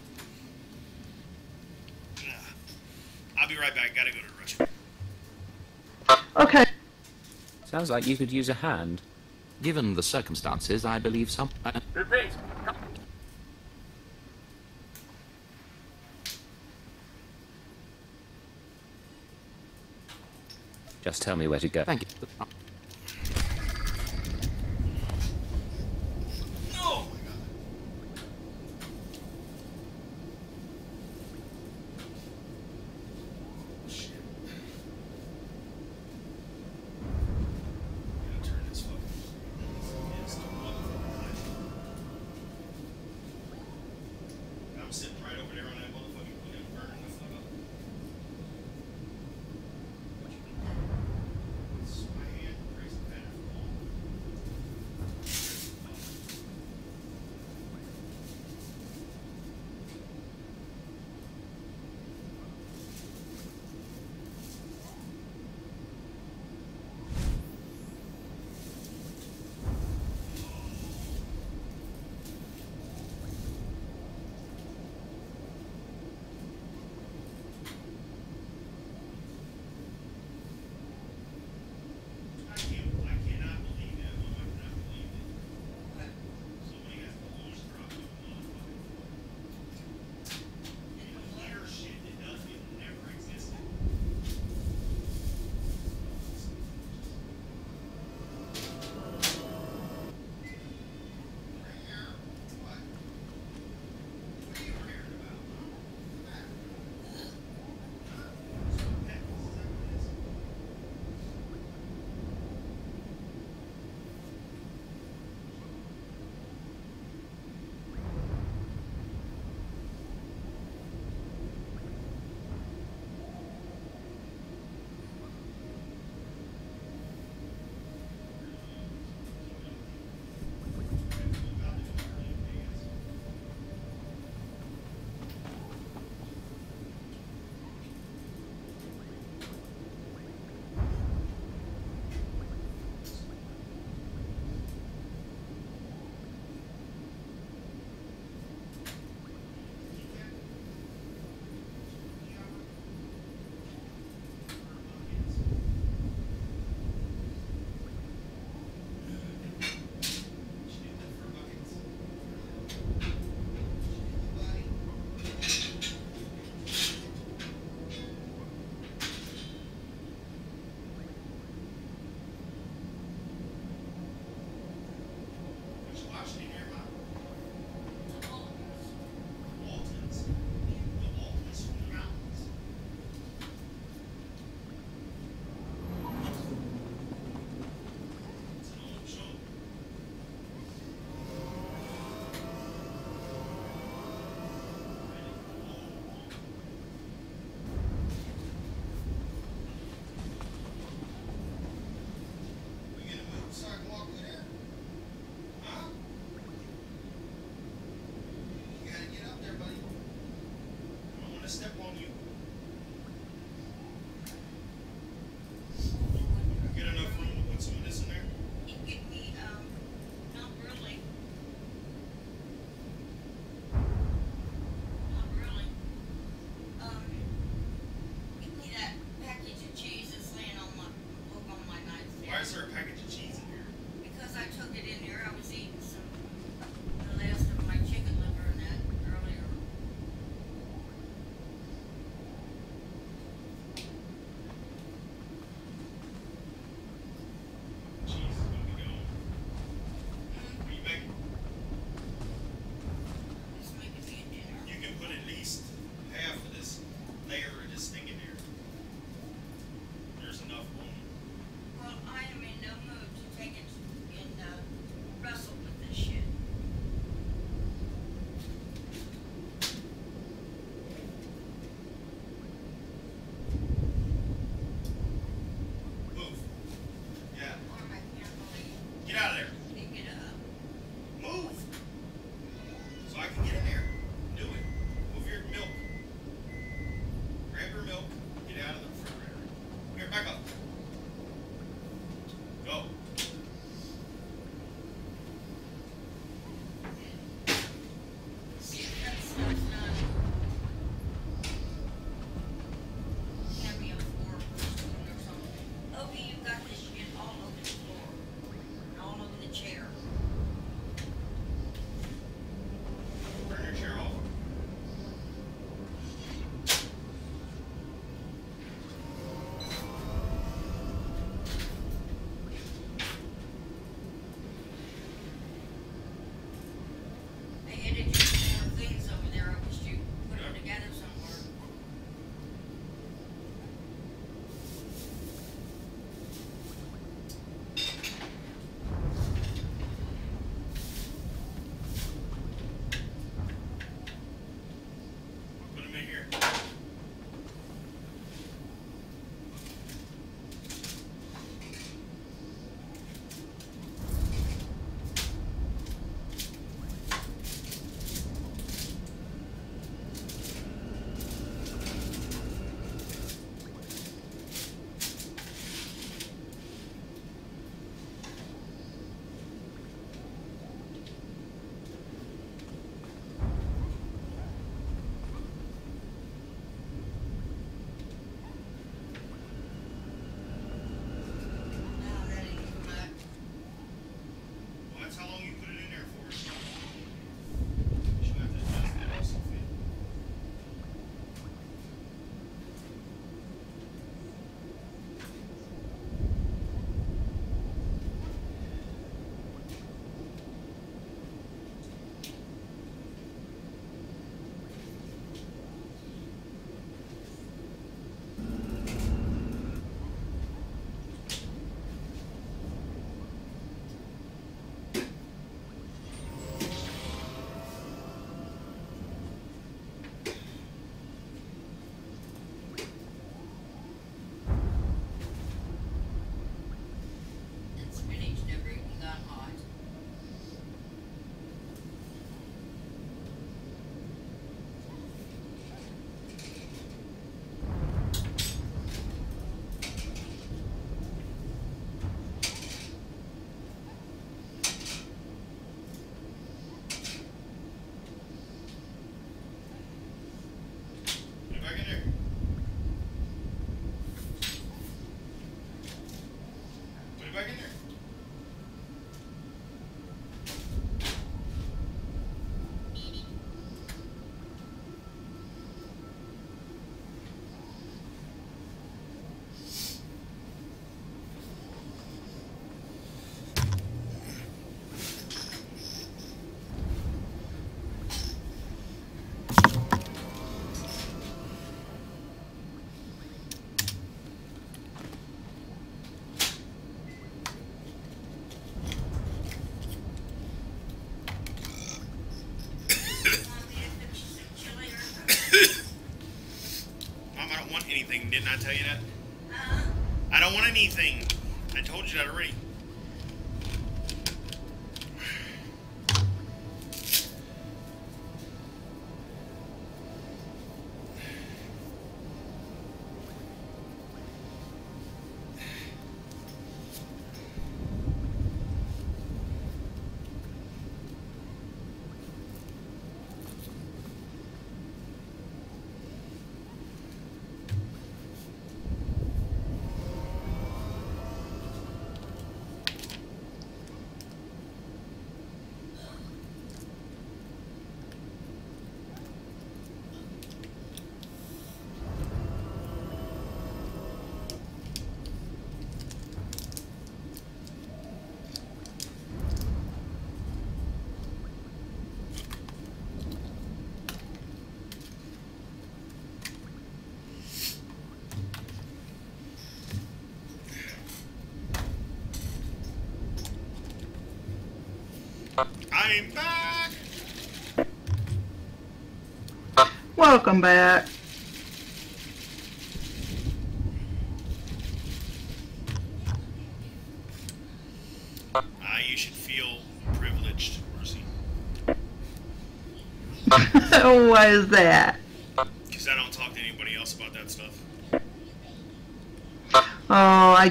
S2: I'll be right back. Gotta go to the restroom.
S7: Okay.
S5: Sounds like you could use a hand.
S11: Given the circumstances, I believe some...
S6: Repeat.
S5: Just tell me where to go.
S11: Thank you.
S2: Oh my god. Shit. Gotta turn this fucking... It's the motherfucking light. I'm sitting right over there on that motherfucking thing burning the fuck up. It's my hand raising better for long. I cannot believe that. Mom, I cannot believe it. Somebody has the most drop of motherfucking clear shit that doesn't even never existed. What? What are you caring about? We gonna move so I can walk through there? Huh? Right back up. Go. Anything, didn't I tell you that? I don't want anything. I told you that already. I'm back!
S7: Welcome back.
S2: You should feel privileged, Mercy.
S7: Why is that?
S2: Because I don't talk to anybody else about that stuff.
S7: Oh,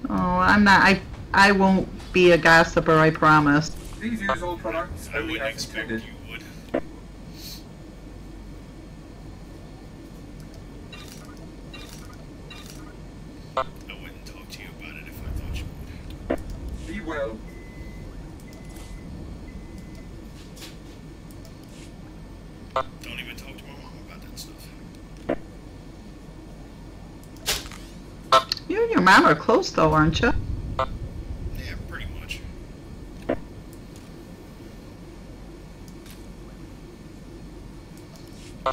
S7: I'm not. I won't be a gossiper. I promise.
S12: Please use all products only as intended.
S2: I wouldn't talk to you about it if I thought you would.
S12: Be well.
S2: Don't even talk to my mom about that stuff.
S7: You and your mom are close, though, aren't you?
S2: Yeah, pretty much.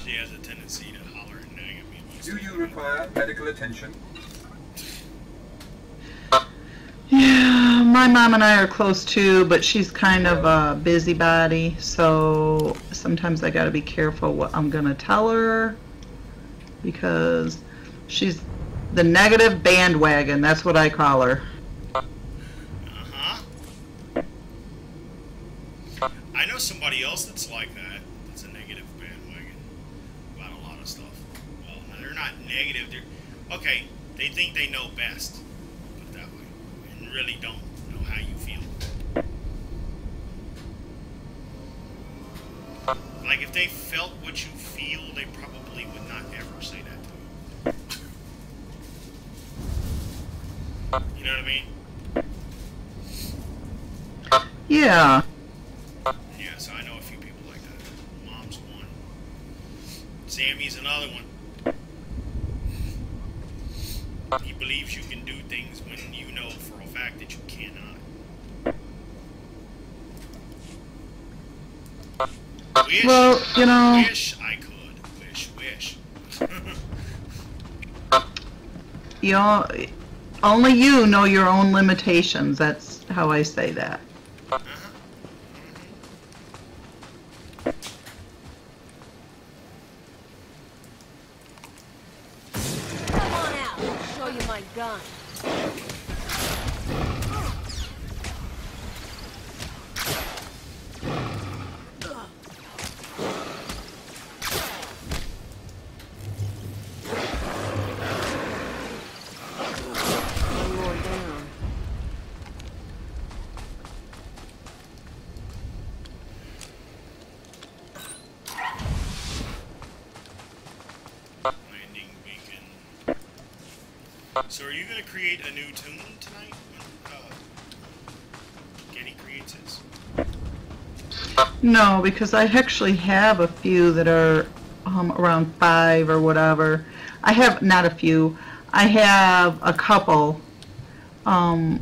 S2: She has a tendency to holler and nag at me.
S12: Do you require medical attention?
S7: Yeah, my mom and I are close too, but she's kind of a busybody, so sometimes I gotta be careful what I'm gonna tell her, because she's the negative bandwagon, that's what I call her.
S2: Uh-huh. I know somebody else that's like that, that's a negative bandwagon about a lot of stuff. Well, no, they're not negative, they're... Okay, they think they know best, put it that way, and really don't know how you feel. Like, if they felt what you feel, they probably would not ever say that to you. You know what I mean?
S7: Yeah.
S2: Yeah, so I know a few people like that. Mom's one. Sammy's another one. He believes you can do things when you know for a fact that you cannot. Wish,
S7: well, you know...
S2: Wish I could. Wish.
S7: You know, only you know your own limitations. That's how I say that.
S4: Come on out. I'll show you my gun. One more down.
S2: Landing beacon. So are you going to create a new tune tonight when Getty creates his?
S7: No, because I actually have a few that are around 5 or whatever. I have, not a few, I have a couple. Or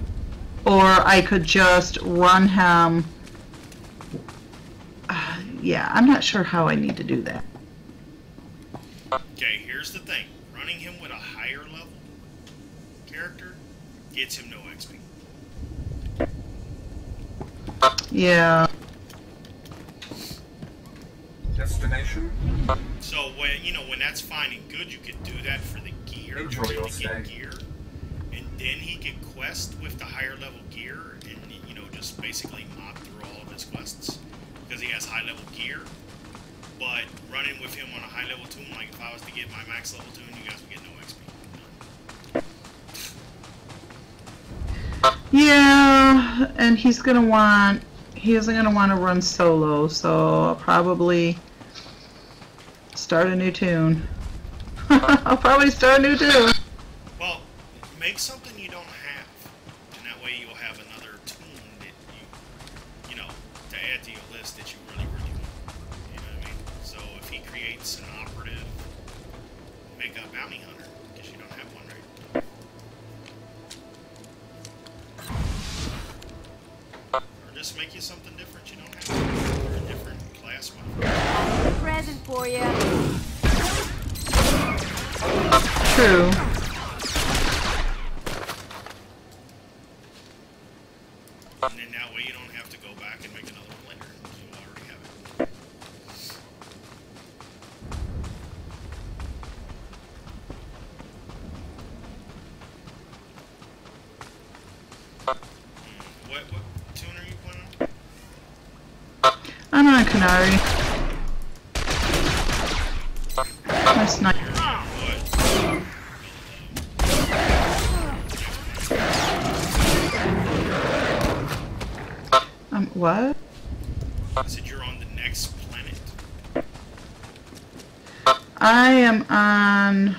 S7: I could just run him. Yeah, I'm not sure how I need to do that.
S2: Okay, here's the thing. Running him with a higher level character gets him no XP.
S7: Yeah.
S12: Destination?
S2: So when that's fine and good, you could do that for the gear.
S12: Enjoy your stay.
S2: Gear, and then he could quest with the higher level gear, and just basically mop through all of his quests because he has high level gear. But running with him on a high level tune, like if I was to get my max level tune, you guys would get no XP.
S7: Yeah, and he isn't gonna want to run solo, so I'll probably start a new tune. I'll probably start a new tune.
S2: Well, make something you don't have, and that way you'll have another tune that you to add to your list that you really, really want. You know what I mean? So if he creates an operative, make a bounty hunter, because you don't have one, right? Or just make you something different you don't have, or a different class one.
S4: I have a present for you.
S7: True.
S2: And then that way you don't have to go back and make another one later. You'll already have it. What tune are you playing on?
S7: I'm on Canary. That's nice. What?
S2: I said you're on the next planet.
S7: I am on,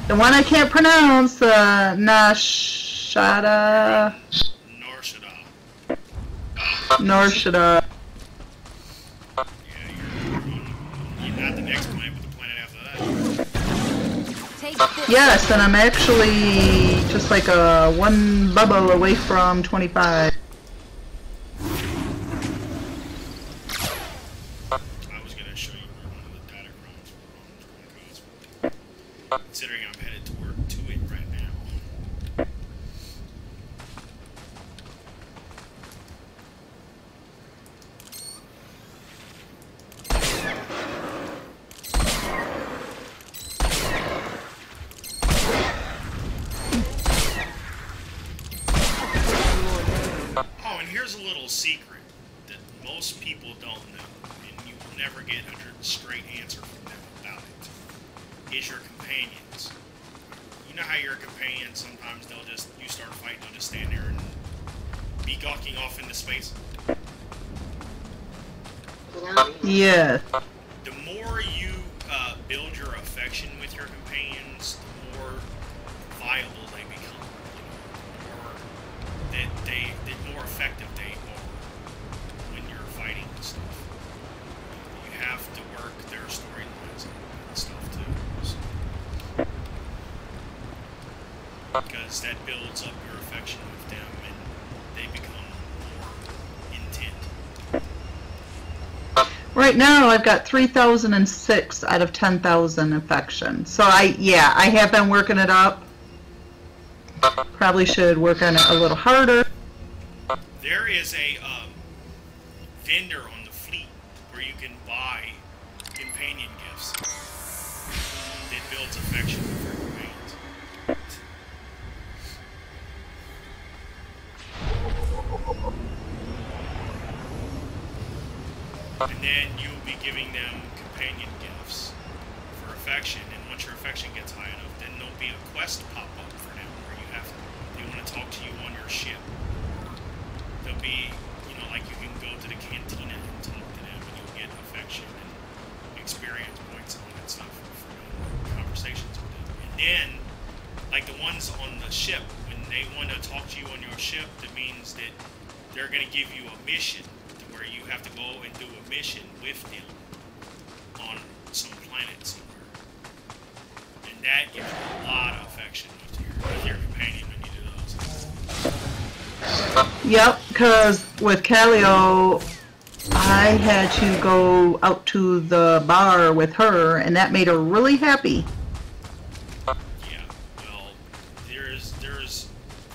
S7: the one I can't pronounce, Nashada. Norshada.
S2: Yeah, you're not the next planet, but the planet after that.
S7: Yes, and I'm actually just like one bubble away from 25.
S2: I was gonna show you where one of the datacrons were on, considering I'm headed to it right now. Oh, and here's a little secret that most people don't know, and you will never get a straight answer from them about it, is your companions. You know how your companions, sometimes you start a fight, they'll just stand there and be gawking off into space?
S7: Yeah.
S2: The more you build your affection with your companions, the more viable they become. The more effective they are when you're fighting and stuff. You have to work their storylines and stuff too. So. Because that builds up your affection with them and they become more intent.
S7: Right now I've got 3,006 out of 10,000 affection. So I have been working it up. Probably should work on it a little harder.
S2: There is a vendor on the fleet where you can buy companion gifts that builds affection with your companions. And then you'll be giving them companion gifts for affection, and once your affection gets high enough, then there'll be a quest pop up for them where they want to talk to you on your ship. There'll be, like you can go to the cantina and talk to them, and you'll get affection and experience points and all that stuff for conversations with them. And then, like the ones on the ship, when they want to talk to you on your ship, that means that they're going to give you a mission to where you have to go and do a mission with them on some planet somewhere. And that gives you a lot of affection with your companion when you do those.
S7: Yep, because with Calio, I had to go out to the bar with her, and that made her really happy.
S2: Yeah, well, there's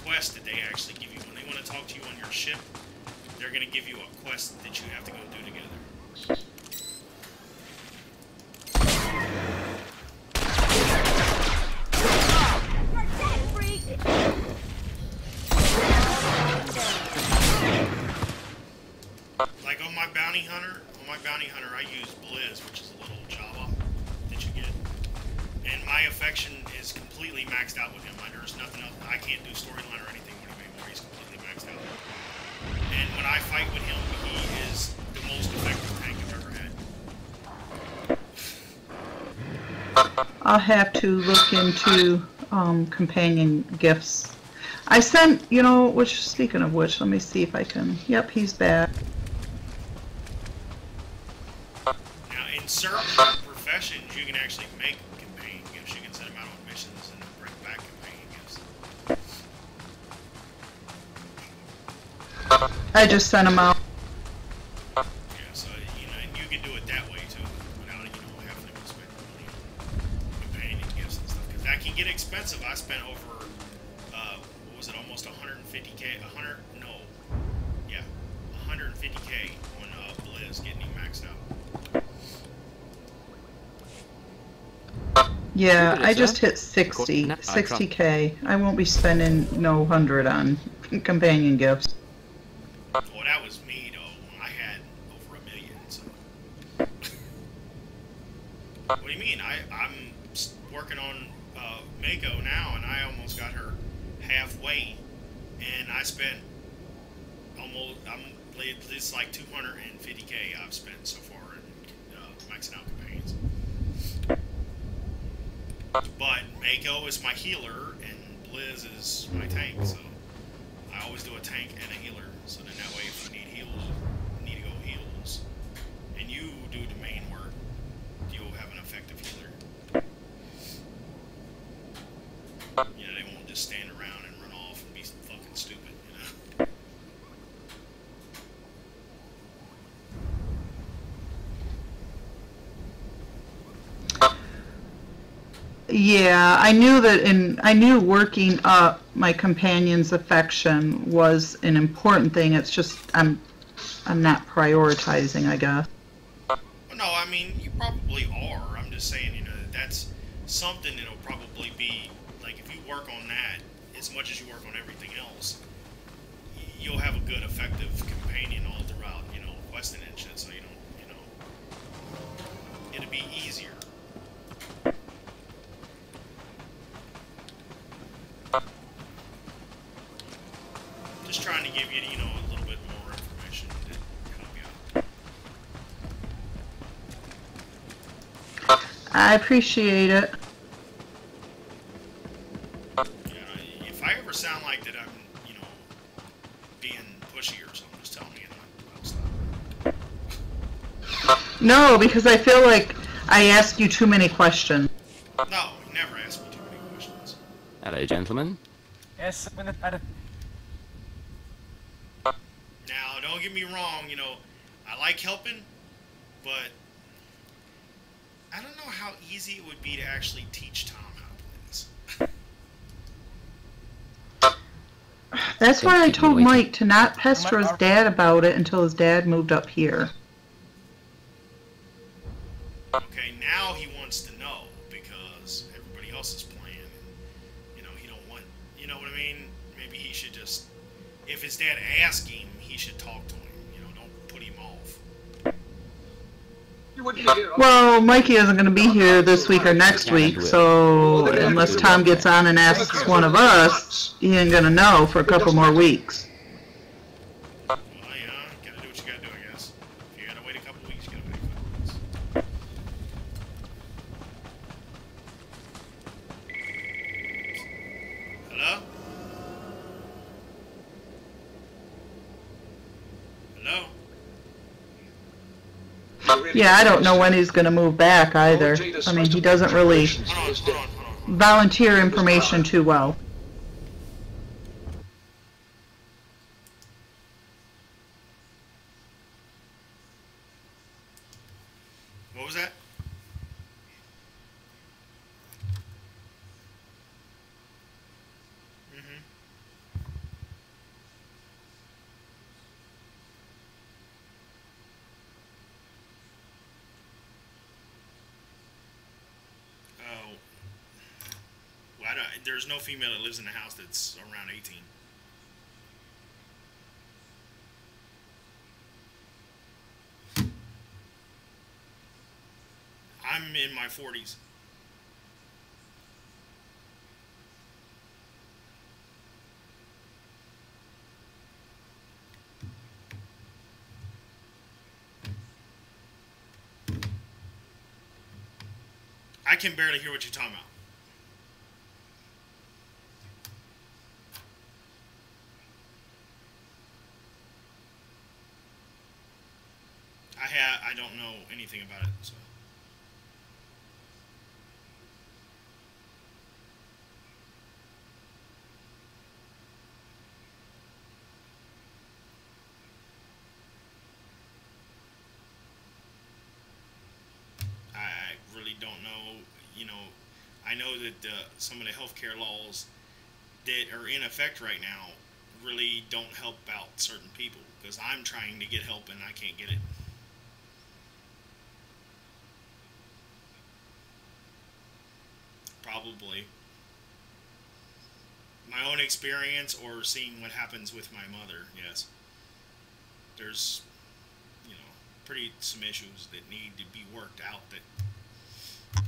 S2: quests that they actually give you. When they want to talk to you on your ship, they're going to give you a quest that you have to go do together. Like on my bounty hunter, I use Blizz, which is a little Java that you get. And my affection is completely maxed out with him. There's nothing else. I can't do storyline or anything with him anymore. He's completely maxed out. And when I fight with him, he is the most effective tank I've ever had.
S7: I'll have to look into companion gifts. I sent, speaking of which, let me see if I can. Yep, he's back.
S2: Now, in certain professions, you can actually make companion gifts. You can send them out on missions and bring back companion gifts.
S7: I just sent him out.
S2: Yeah, so, and you can do it that way, too, without, having to spend money on companion gifts and stuff. Because that can get expensive. I spent over, almost 150k, 150k on Blizz, getting him maxed out.
S7: Yeah, I just hit 60k. I won't be spending no 100 on companion gifts.
S2: Well, that was me, though. I had over 1 million, so. What do you mean? I'm working on Mako now, and I almost got her halfway, and I spent It's like 250k I've spent so far in maxing out campaigns. But Mako is my healer and Blizz is my tank, so I always do a tank and a healer. So then that way, if you need heals, you need to go heals, and you do the main work, you'll have an effective healer. You know, they won't just stand around and run off and be fucking stupid, you know?
S7: Yeah, I knew that I knew working up my companion's affection was an important thing. It's just I'm not prioritizing, I guess.
S2: No, I mean, you probably are. I'm just saying, you know, that's something that'll probably be, like, if you work on that as much as you work on everything else, you'll have a good, effective companion all throughout, you know, questing and shit, so you don't, you know, it'll be easier. Just trying to give you, you know, a little bit more information to help you out.
S7: I appreciate it.
S2: Yeah, if I ever sound like that I'm, you know, being pushy or something, just tell me and I'll stop.
S7: No, because I feel like I ask you too many questions.
S2: No, you never ask me too many questions.
S11: Hello, gentlemen.
S6: Yes,
S2: Now, don't get me wrong, you know, I like helping, but I don't know how easy it would be to actually teach Tom how to play this.
S7: That's why I told Mike to not pester his dad about it until his dad moved up here.
S2: Okay, now he wants to know because everybody else is playing, and, you know, he don't want, you know what I mean? Maybe he should just, if his dad asks him, he should talk to him, you know, don't put him off.
S7: Well, Mikey isn't going to be here this week or next week, so unless Tom gets on and asks one of us, he ain't going to know for a couple more weeks.
S2: Well, you know, gotta do what you gotta do, I guess. If you gotta wait a couple weeks, you gotta wait a couple weeks. Hello? Hello?
S7: Yeah, I don't know when he's going to move back either. I mean, he doesn't really volunteer information too well.
S2: What was that? Mm-hmm. Oh. Well, there's no female that lives in the house that's around 18. I'm in my 40s. I can barely hear what you're talking about. I don't know anything about it, so. I really don't know, you know, I know that some of the healthcare laws that are in effect right now really don't help out certain people, because I'm trying to get help and I can't get it. Probably. My own experience or seeing what happens with my mother, yes. There's, you know, some issues that need to be worked out that,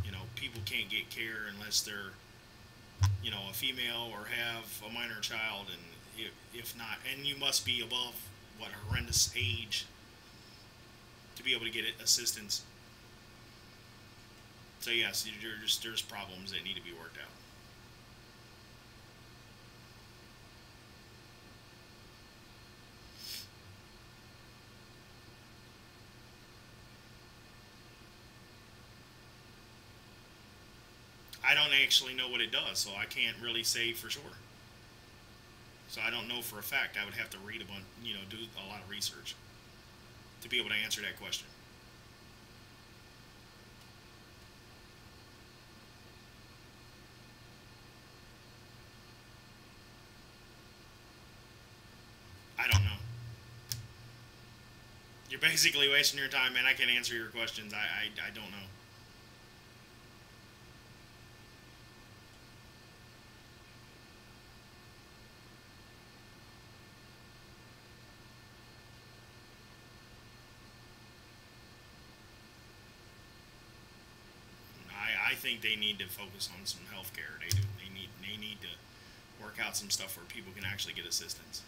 S2: you know, people can't get care unless they're, you know, a female or have a minor child, and if not, and you must be above what, horrendous age to be able to get assistance. So yes, there's problems that need to be worked out. I don't actually know what it does, so I can't really say for sure. So I don't know for a fact. I would have to read a bunch, do a lot of research to be able to answer that question. I don't know. You're basically wasting your time, man. I can't answer your questions. I don't know. I think they need to focus on some health care. They do. They need to work out some stuff where people can actually get assistance.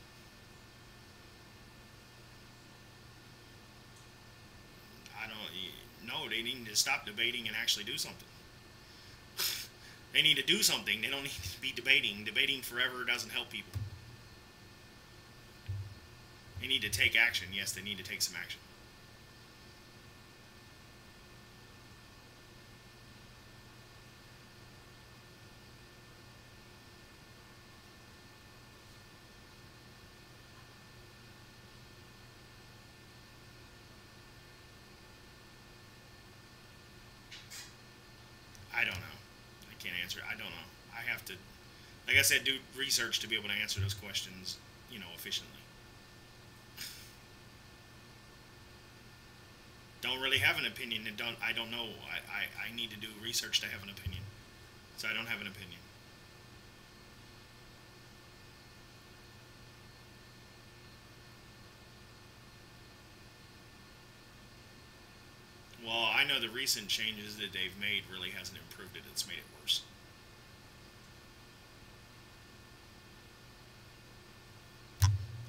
S2: No, they need to stop debating and actually do something. They need to do something. They don't need to be debating. Debating forever doesn't help people. They need to take action. Yes, they need to take some action. I don't know. I can't answer. I don't know. I have to, like I said, do research to be able to answer those questions, efficiently. Don't really have an opinion, and I don't know. I need to do research to have an opinion. So I don't have an opinion. Well, I know the recent changes that they've made really hasn't improved it. It's made it worse.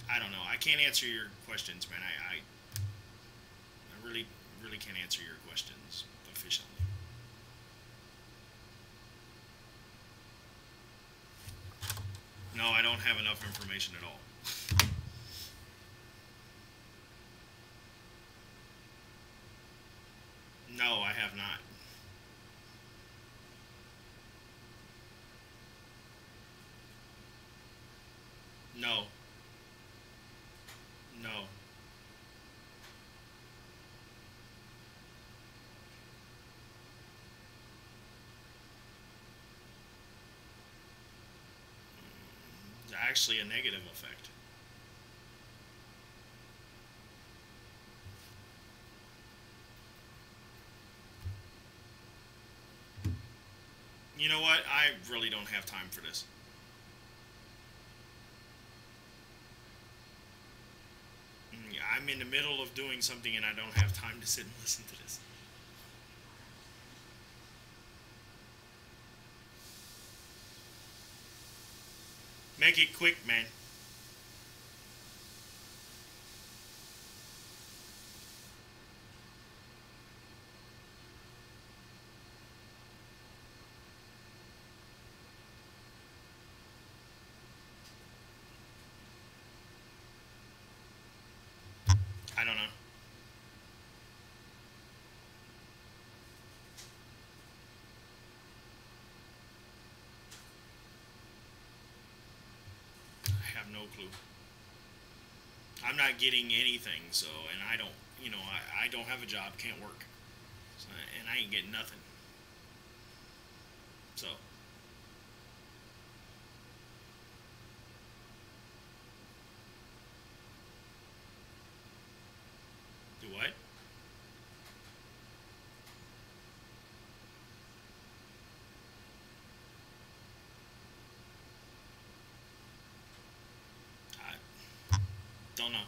S2: I don't know. I can't answer your questions, man. I really can't answer your questions efficiently. No, I don't have enough information at all. No, I have not. No. No. It's actually a negative effect. You know what? I really don't have time for this. I'm in the middle of doing something and I don't have time to sit and listen to this. Make it quick, man. I don't know. I have no clue. I'm not getting anything, so, and I don't, I don't have a job, can't work. So, and I ain't getting nothing. So. Do what? I don't know.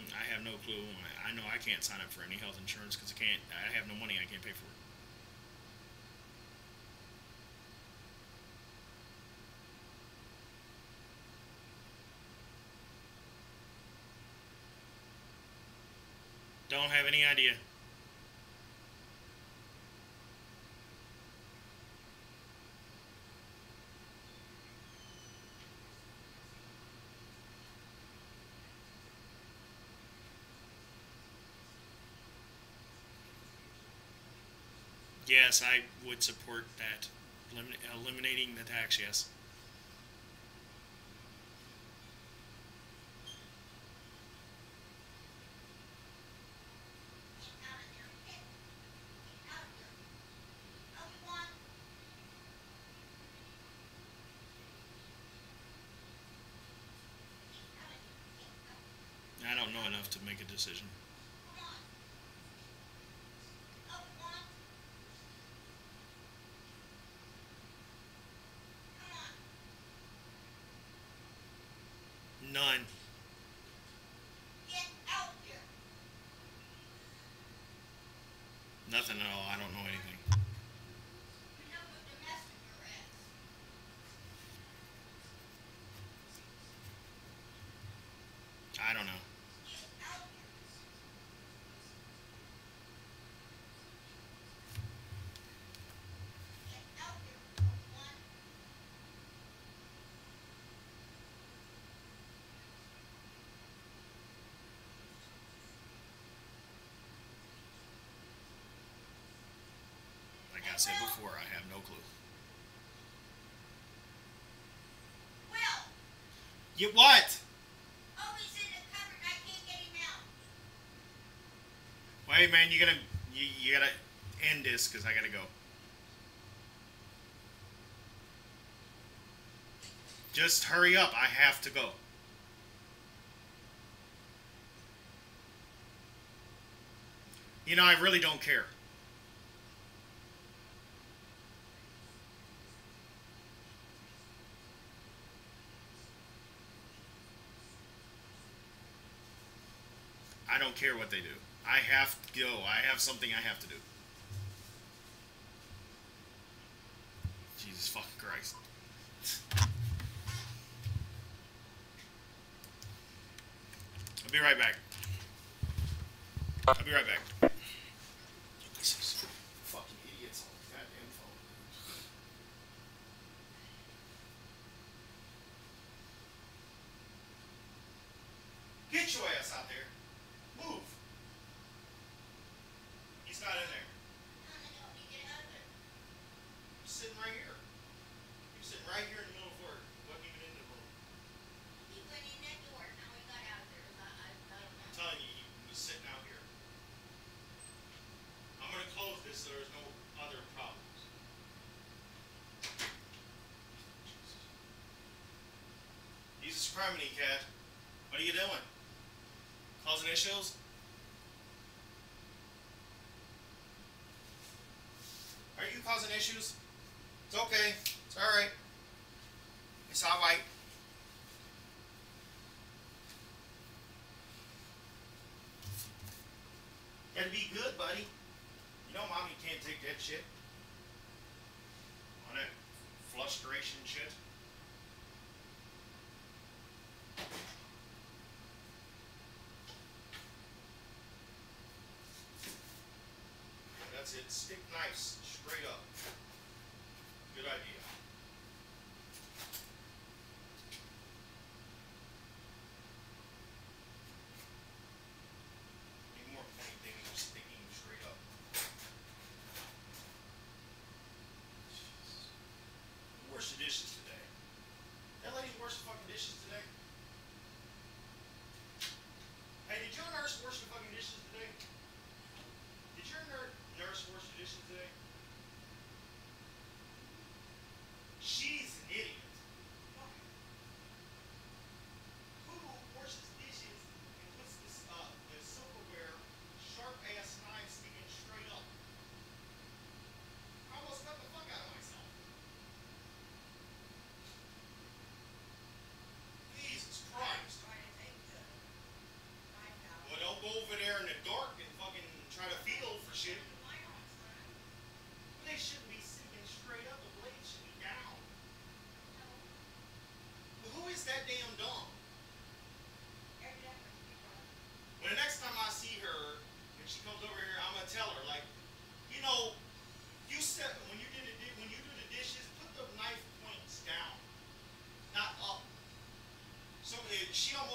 S2: I have no clue. I know I can't sign up for any health insurance because I have no money. I can't pay for it. Don't have any idea. Yes, I would support that. Eliminating the tax, yes. I don't know enough to make a decision. None. Nothing at all. I don't know anything. I don't know. Like I said before, I have no clue. You what?
S3: Oh, he's in the cupboard. I can't get him out.
S2: Wait, man, you gotta end this because I gotta go. Just hurry up. I have to go. You know, I really don't care. I don't care what they do. I have to go. I have something I have to do. Jesus fucking Christ. I'll be right back. I'll be right back. These fucking idiots on the goddamn phone. Get your ass out there. Move. He's not in there. He's sitting right here. He was sitting right here in the middle of work. Wasn't even in the room.
S3: He went in that door. Now he got out there. I don't know.
S2: I'm telling you, he was sitting out here. I'm going to close this so there's no other problems. Jesus criminy, cat. What are you doing? Causing issues? Are you causing issues? It's okay. It's alright. It's alright. Gotta be good, buddy. You know mommy can't take that shit. On that frustration shit. That's it. Stick knives straight up. Good idea. Need more funny things sticking straight up. Who washed the dishes today? That lady washed the fucking dishes today? Hey, did your nurse wash the fucking dishes today? Did your nurse wash the dishes today?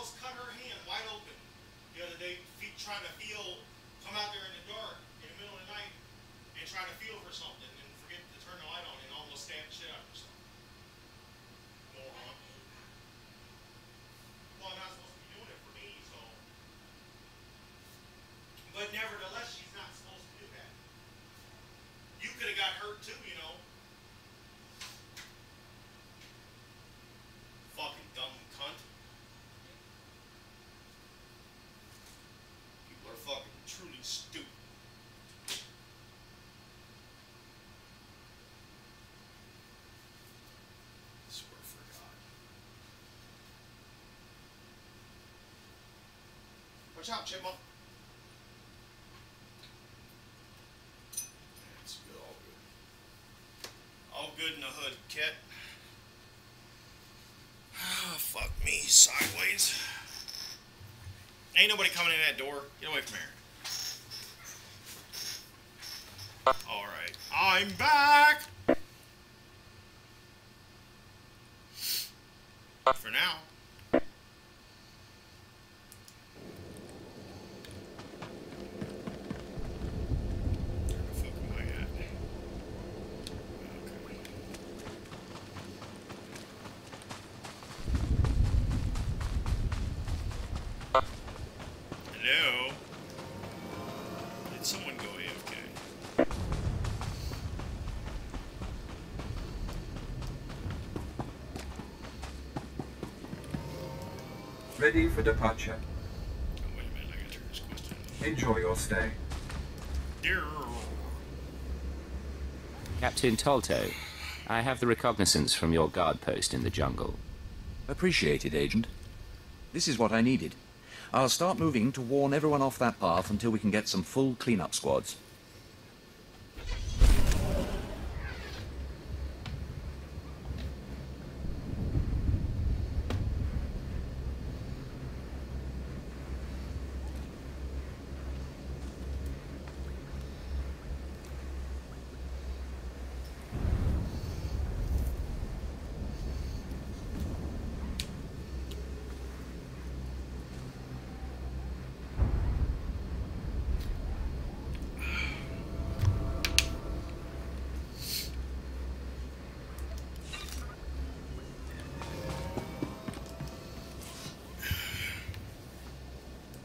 S2: almost cut her hand wide open the other day, trying to come out there in the dark in the middle of the night and try to feel for something and forget to turn the light on and almost stab the shit out of herself. Moron. Well, I'm not supposed to be doing it for me, so. But nevertheless, she's not supposed to do that. You could have got hurt too, you know. Fucking dumb cunt. People are fucking truly stupid. I swear for God. Watch out, chipmunk. It's good, all good. All good in the hood, Kit. Fuck me, sideways. Ain't nobody coming in that door. Get away from here. Alright, I'm back! For now. Hello? Did someone go AFK?
S12: Ready for departure.
S2: Oh, wait a minute, I gotta turn this question.
S12: Enjoy your stay.
S11: Captain Tolto, I have the recognizance from your guard post in the jungle.
S13: Appreciated, Agent. This is what I needed. I'll start moving to warn everyone off that path until we can get some full cleanup squads.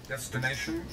S12: Destination.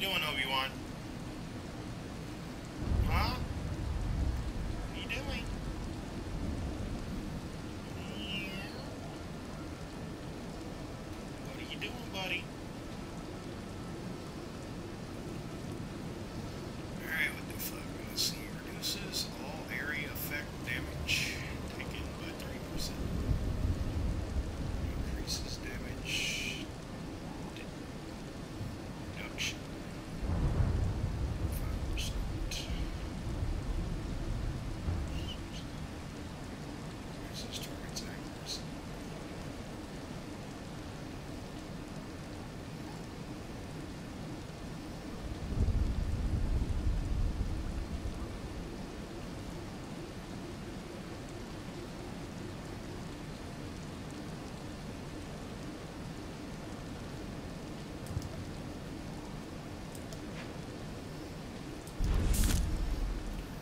S2: doing, Obi-Wan? Huh? What are you doing? Yeah. What are you doing, buddy? Alright, what the fuck? Let's see. Reduces all area effect damage taken by 30%. Increases damage reduction 5%. Increases target's accuracy.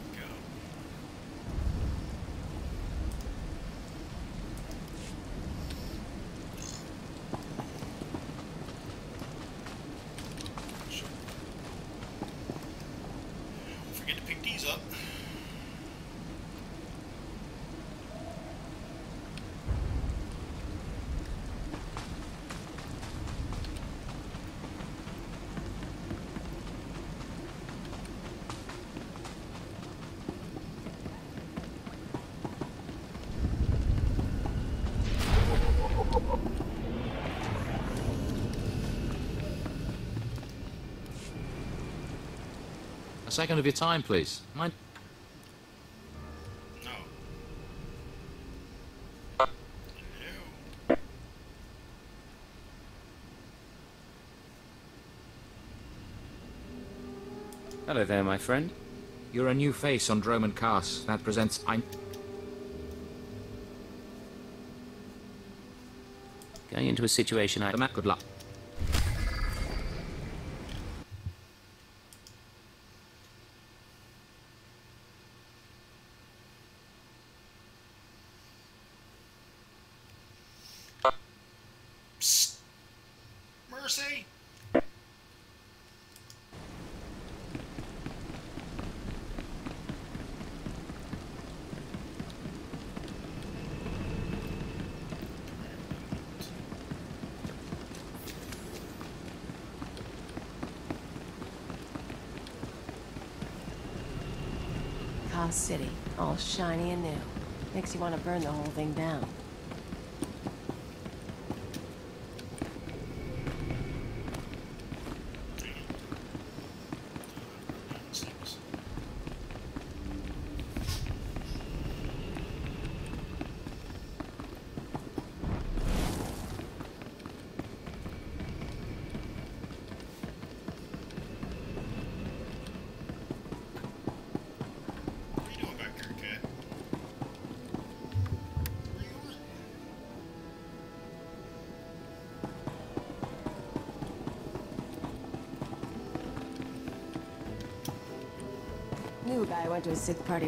S2: Go. Sure. Don't forget to pick these up.
S11: A second of your time, please. Mind?
S2: No.
S5: Hello there, my friend.
S13: You're a new face on Droman Cast. That presents...
S5: Going into a situation I...
S13: Good luck.
S2: Psst. Mercy.
S4: Cause City, all shiny and new. Makes you want to burn the whole thing down.
S2: What are you doing back there, cat? Where you going?
S4: New guy went to a sick party